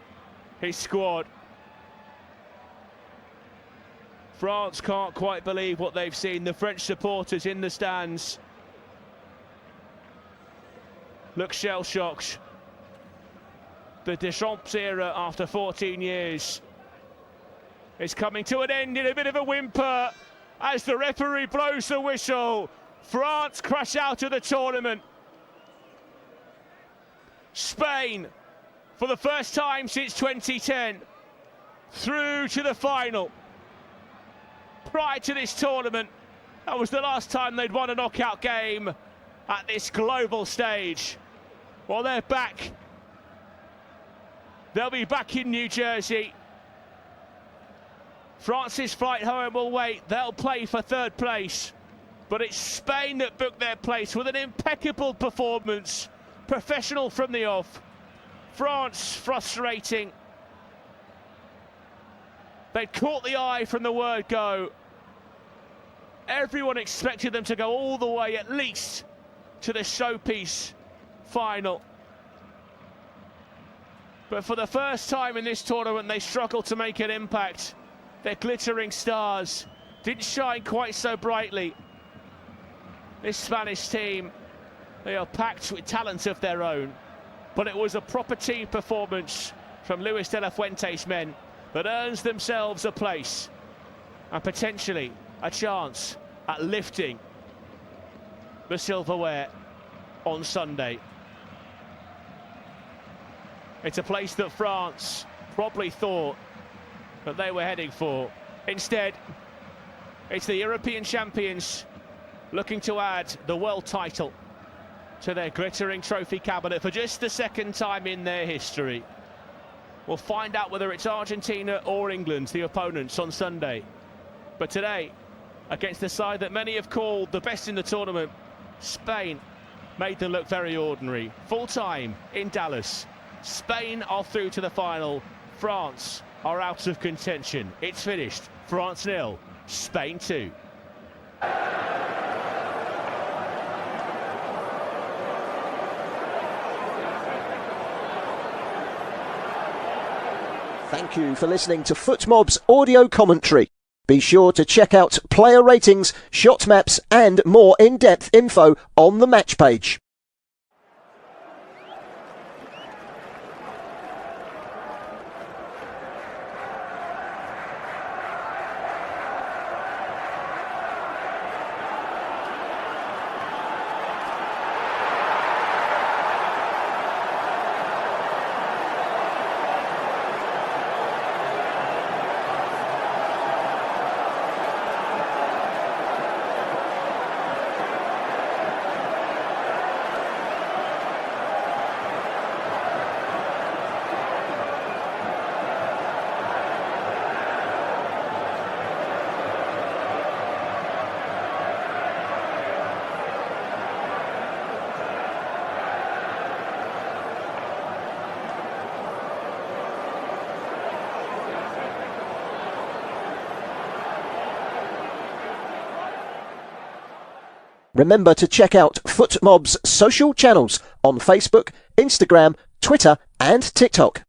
his squad. France can't quite believe what they've seen. The French supporters in the stands look shell-shocked. The Deschamps era, after 14 years, is coming to an end in a bit of a whimper as the referee blows the whistle. France crash out of the tournament. Spain, for the first time since 2010, through to the final. Prior to this tournament, that was the last time they'd won a knockout game at this global stage. Well, they're back. They'll be back in New Jersey. France's flight home will wait. They'll play for third place. But it's Spain that booked their place with an impeccable performance. Professional from the off. France frustrating. They'd caught the eye from the word go. Everyone expected them to go all the way, at least, to the showpiece final. But for the first time in this tournament, they struggled to make an impact. Their glittering stars didn't shine quite so brightly. This Spanish team, they are packed with talent of their own. But it was a proper team performance from Luis de la Fuente's men that earns themselves a place and potentially a chance at lifting the silverware on Sunday. It's a place that France probably thought that they were heading for. Instead, it's the European champions looking to add the world title to their glittering trophy cabinet for just the second time in their history. We'll find out whether it's Argentina or England, the opponents, on Sunday. But today, against the side that many have called the best in the tournament, Spain made them look very ordinary. Full time in Dallas. Spain are through to the final. France are out of contention. It's finished. France 0, Spain 2. Thank you for listening to FootMob's audio commentary. Be sure to check out player ratings, shot maps and more in-depth info on the match page. Remember to check out FootMob's social channels on Facebook, Instagram, Twitter and TikTok.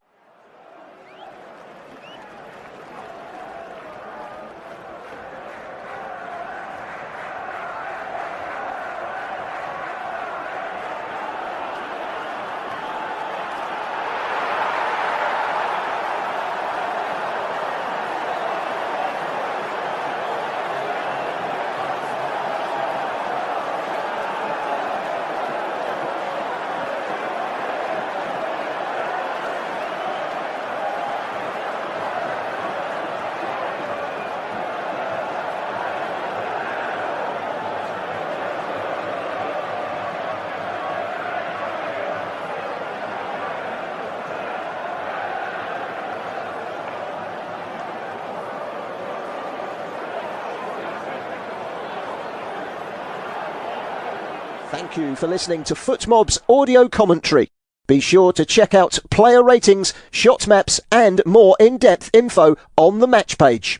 Thank you for listening to FootMob's audio commentary. Be sure to check out player ratings, shot maps and more in-depth info on the match page.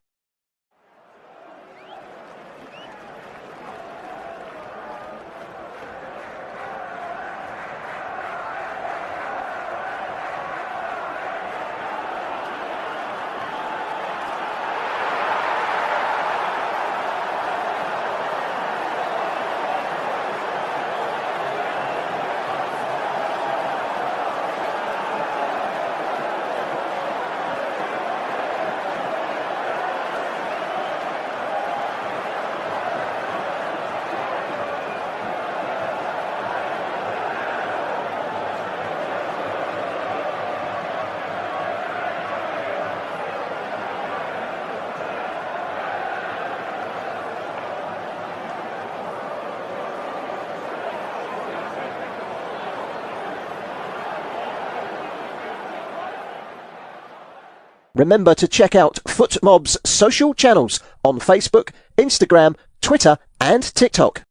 Remember to check out FootMob's social channels on Facebook, Instagram, Twitter and TikTok.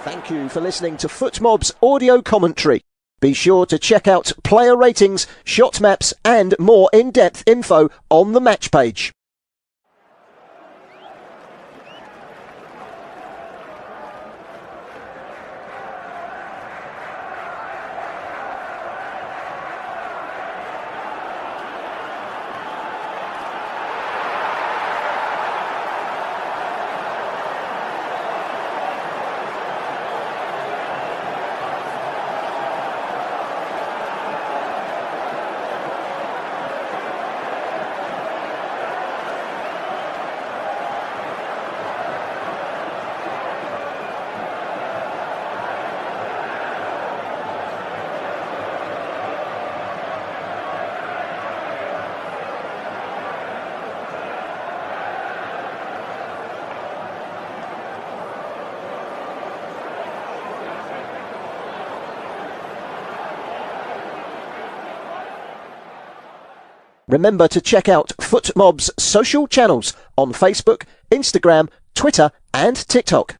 Thank you for listening to FootMob's audio commentary. Be sure to check out player ratings, shot maps and more in-depth info on the match page. Remember to check out FootMob's social channels on Facebook, Instagram, Twitter and TikTok.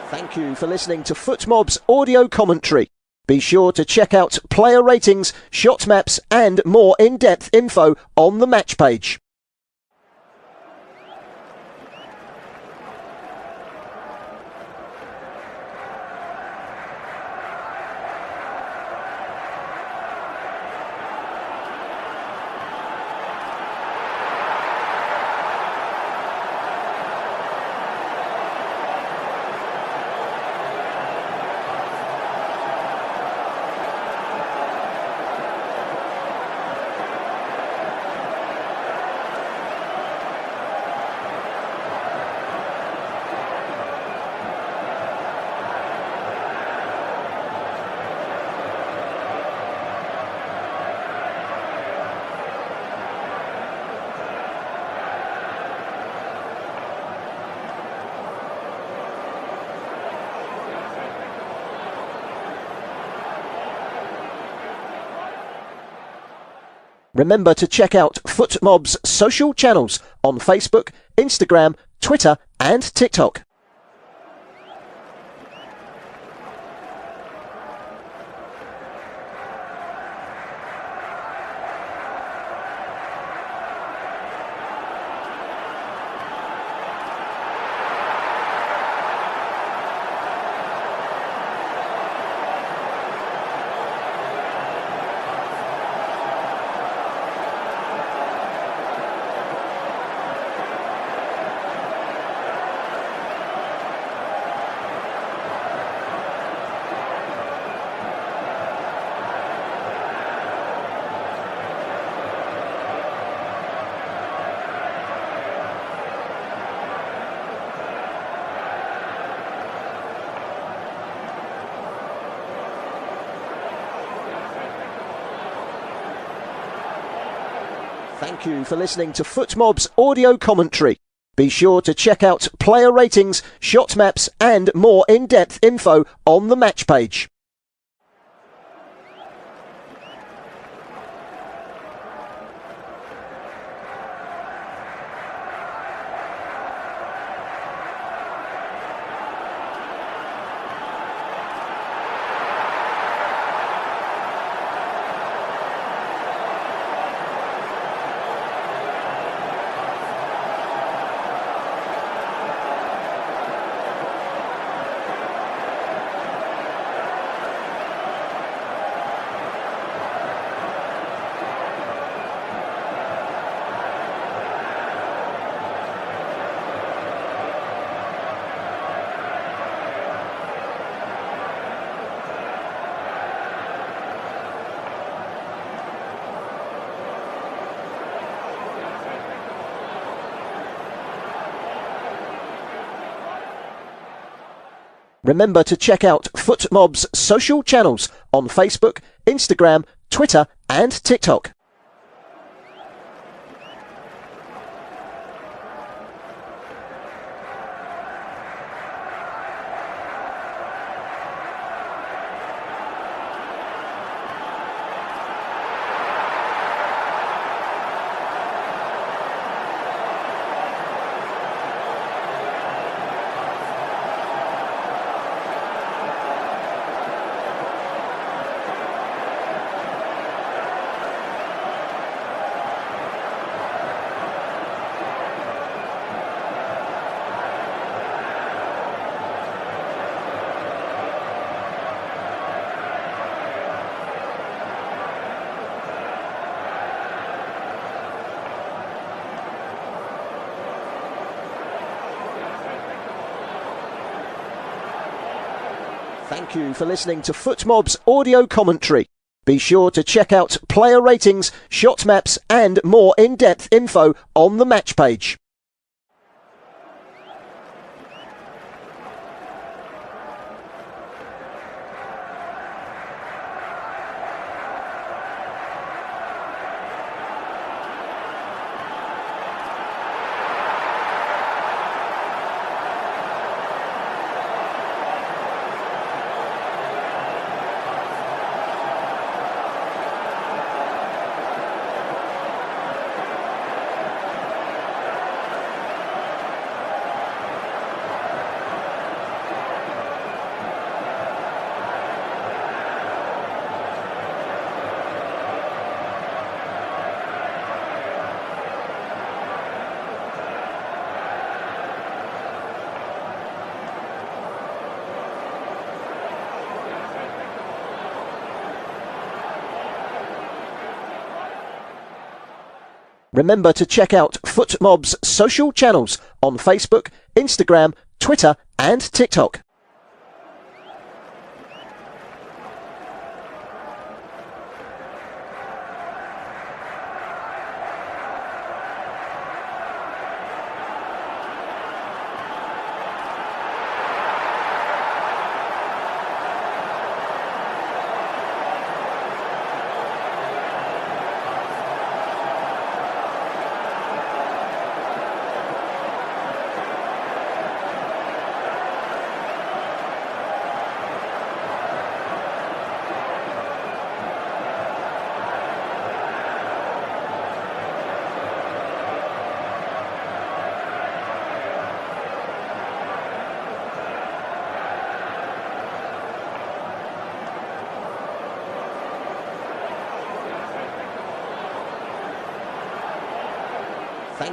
Thank you for listening to FootMob's audio commentary. Be sure to check out player ratings, shot maps and more in-depth info on the match page. Remember to check out FootMob's social channels on Facebook, Instagram, Twitter and TikTok. Thank you for listening to FootMob's audio commentary. Be sure to check out player ratings, shot maps and more in-depth info on the match page. Remember to check out FootMob's social channels on Facebook, Instagram, Twitter and TikTok. Thank you for listening to FootMob's audio commentary. Be sure to check out player ratings, shot maps and more in-depth info on the match page. Remember to check out FootMob's social channels on Facebook, Instagram, Twitter and TikTok.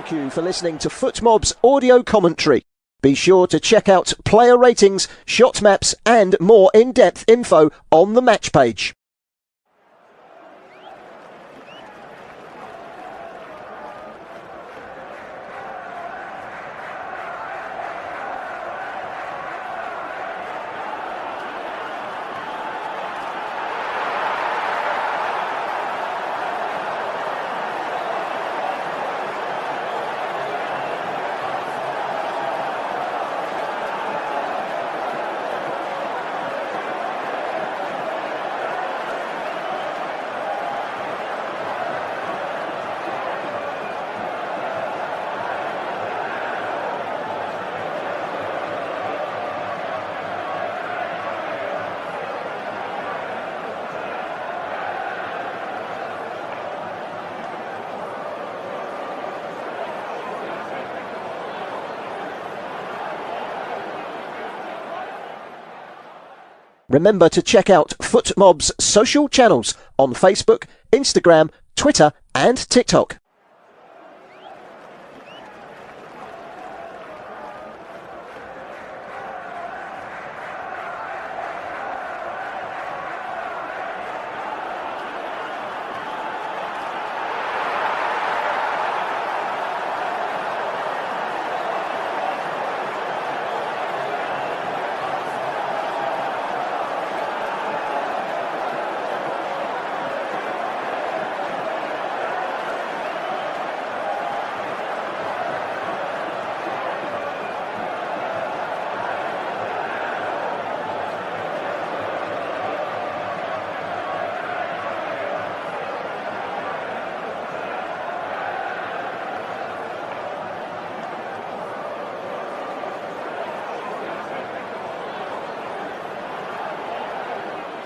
Thank you for listening to FootMob's audio commentary. Be sure to check out player ratings, shot maps and more in-depth info on the match page. Remember to check out FootMob's social channels on Facebook, Instagram, Twitter and TikTok.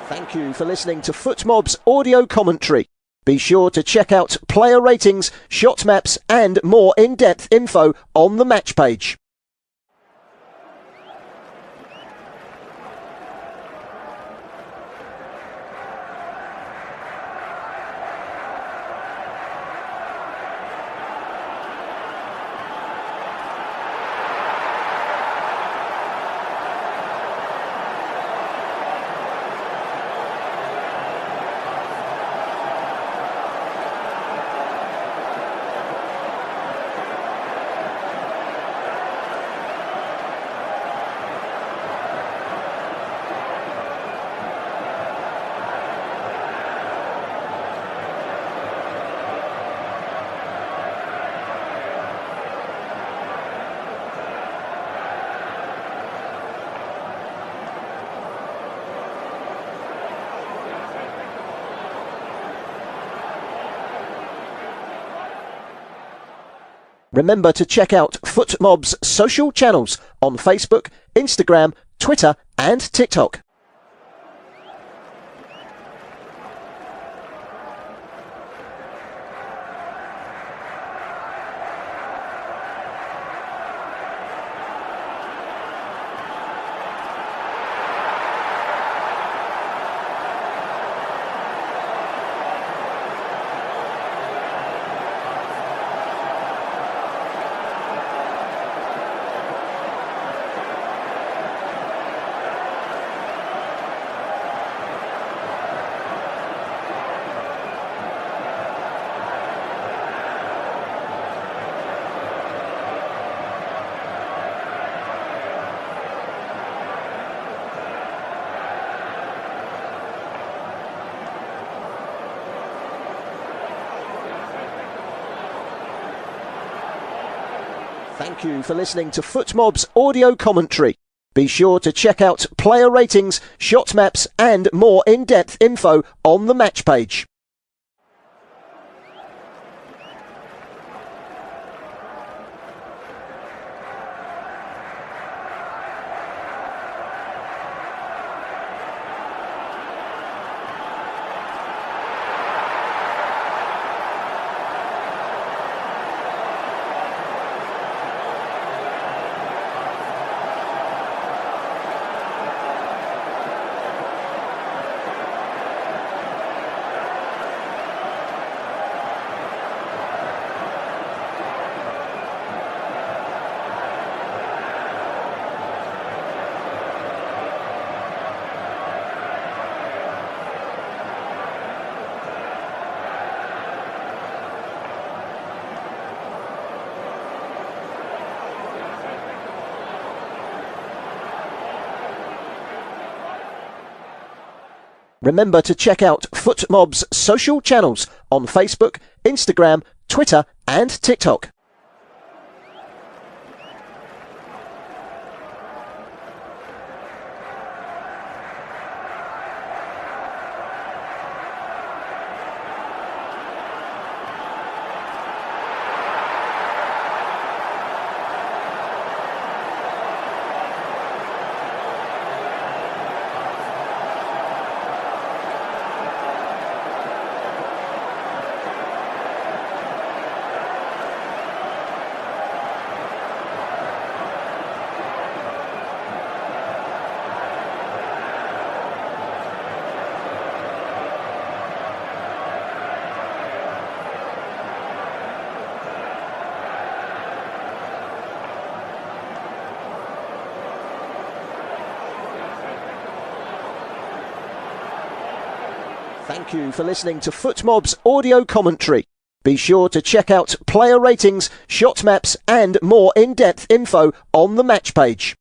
Thank you for listening to FootMob's audio commentary. Be sure to check out player ratings, shot maps and more in-depth info on the match page. Remember to check out FootMob's social channels on Facebook, Instagram, Twitter and TikTok. Thank you for listening to FootMob's audio commentary. Be sure to check out player ratings, shot maps and more in-depth info on the match page. Remember to check out FootMob's social channels on Facebook, Instagram, Twitter and TikTok. Thank you for listening to FootMob's audio commentary. Be sure to check out player ratings, shot maps and more in-depth info on the match page.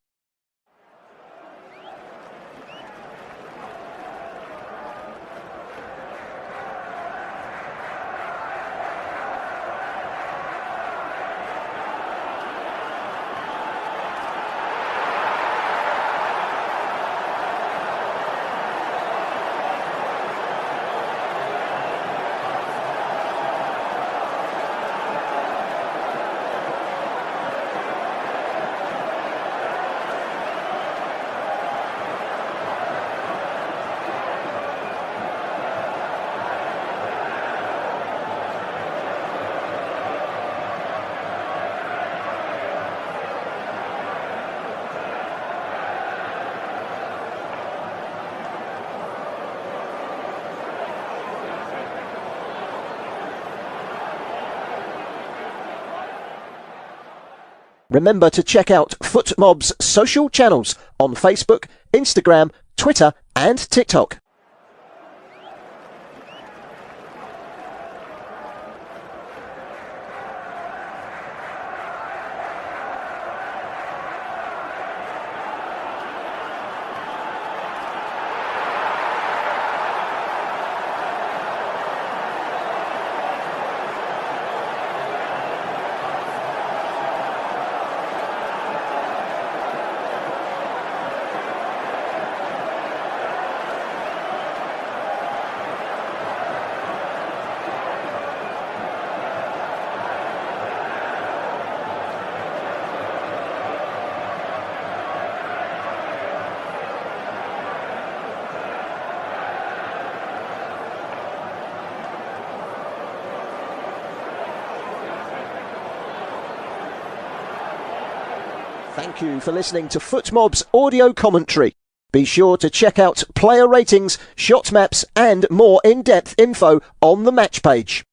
Remember to check out FootMob's social channels on Facebook, Instagram, Twitter and TikTok. Thank you for listening to FootMob's audio commentary. Be sure to check out player ratings, shot maps and more in-depth info on the match page.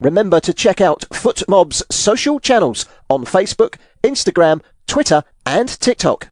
Remember to check out FootMob's social channels on Facebook, Instagram, Twitter and TikTok.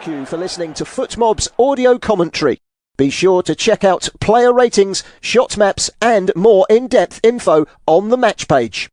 Thank you for listening to FootMob's audio commentary. Be sure to check out player ratings, shot maps and more in-depth info on the match page.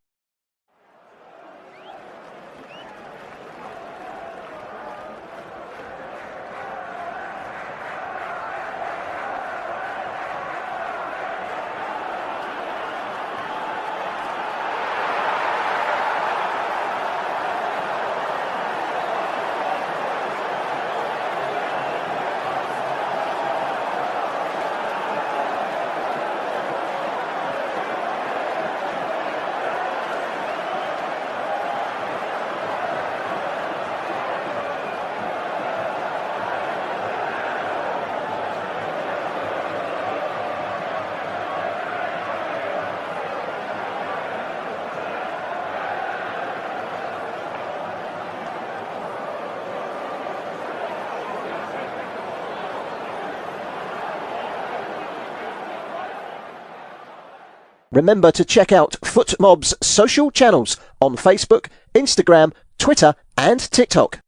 Remember to check out FootMob's social channels on Facebook, Instagram, Twitter and TikTok.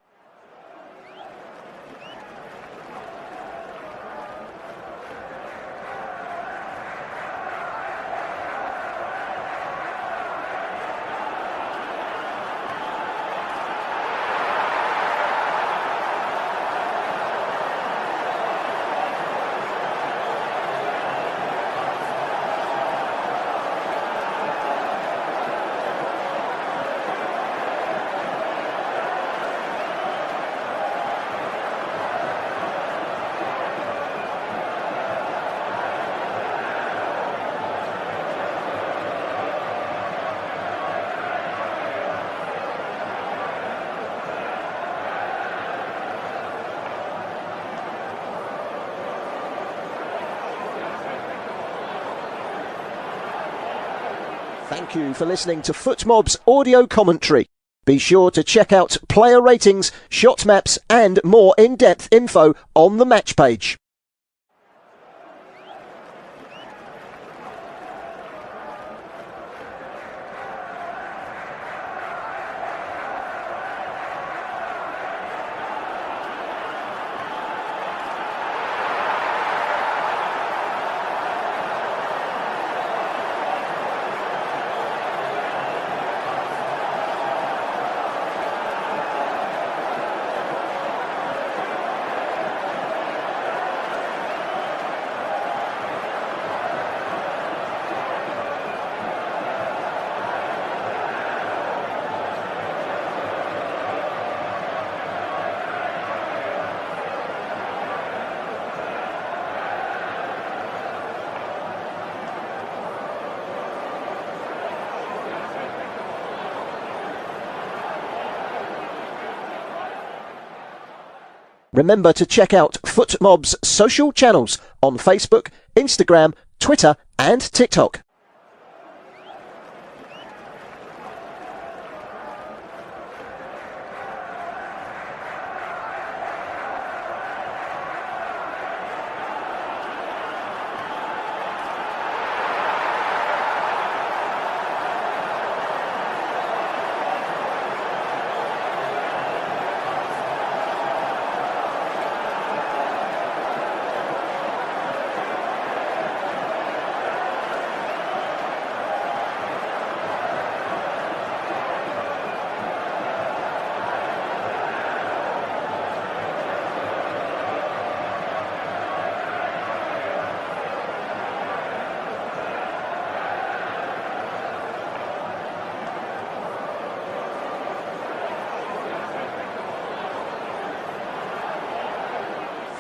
Thank you for listening to FootMob's audio commentary. Be sure to check out player ratings, shot maps and more in-depth info on the match page. Remember to check out FootMob's social channels on Facebook, Instagram, Twitter and TikTok.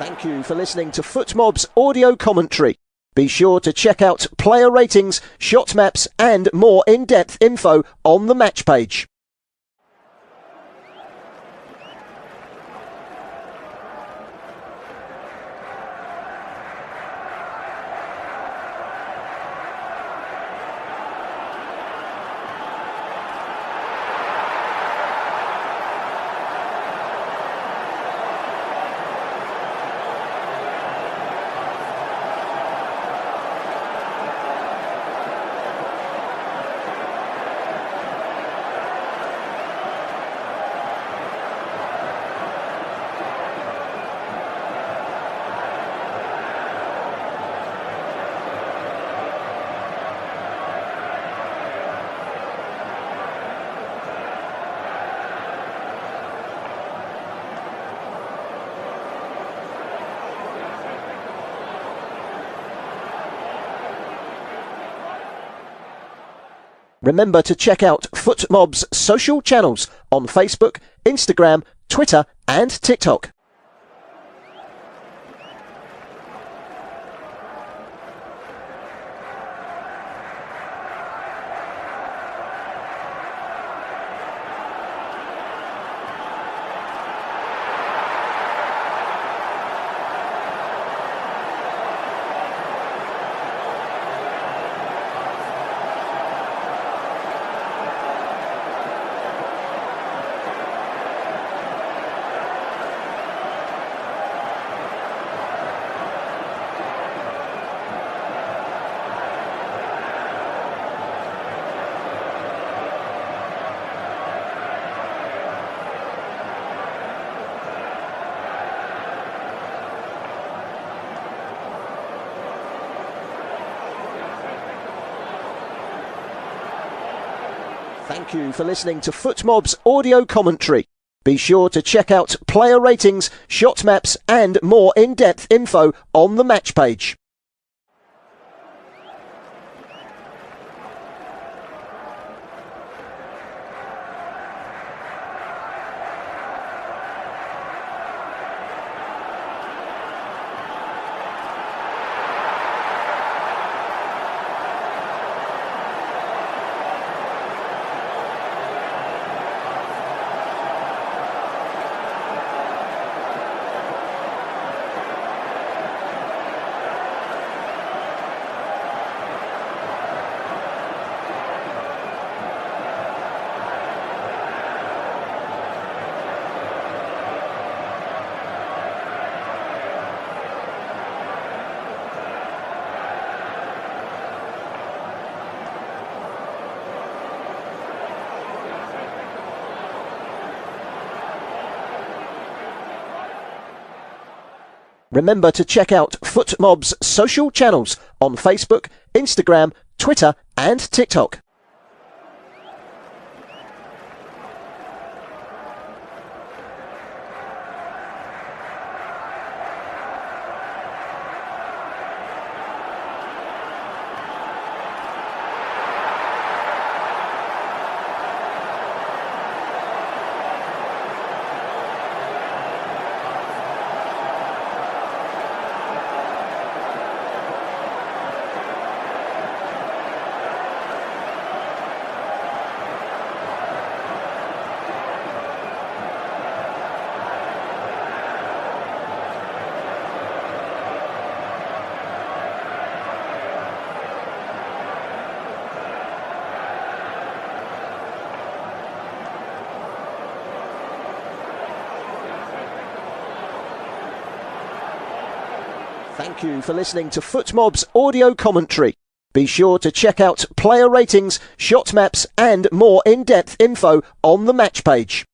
Thank you for listening to FootMob's audio commentary. Be sure to check out player ratings, shot maps and more in-depth info on the match page. Remember to check out FootMob's social channels on Facebook, Instagram, Twitter and TikTok. Thank you for listening to FootMob's audio commentary. Be sure to check out player ratings, shot maps and more in-depth info on the match page. Remember to check out FootMob's social channels on Facebook, Instagram, Twitter and TikTok. Thank you for listening to FootMob's audio commentary. Be sure to check out player ratings, shot maps and more in-depth info on the match page.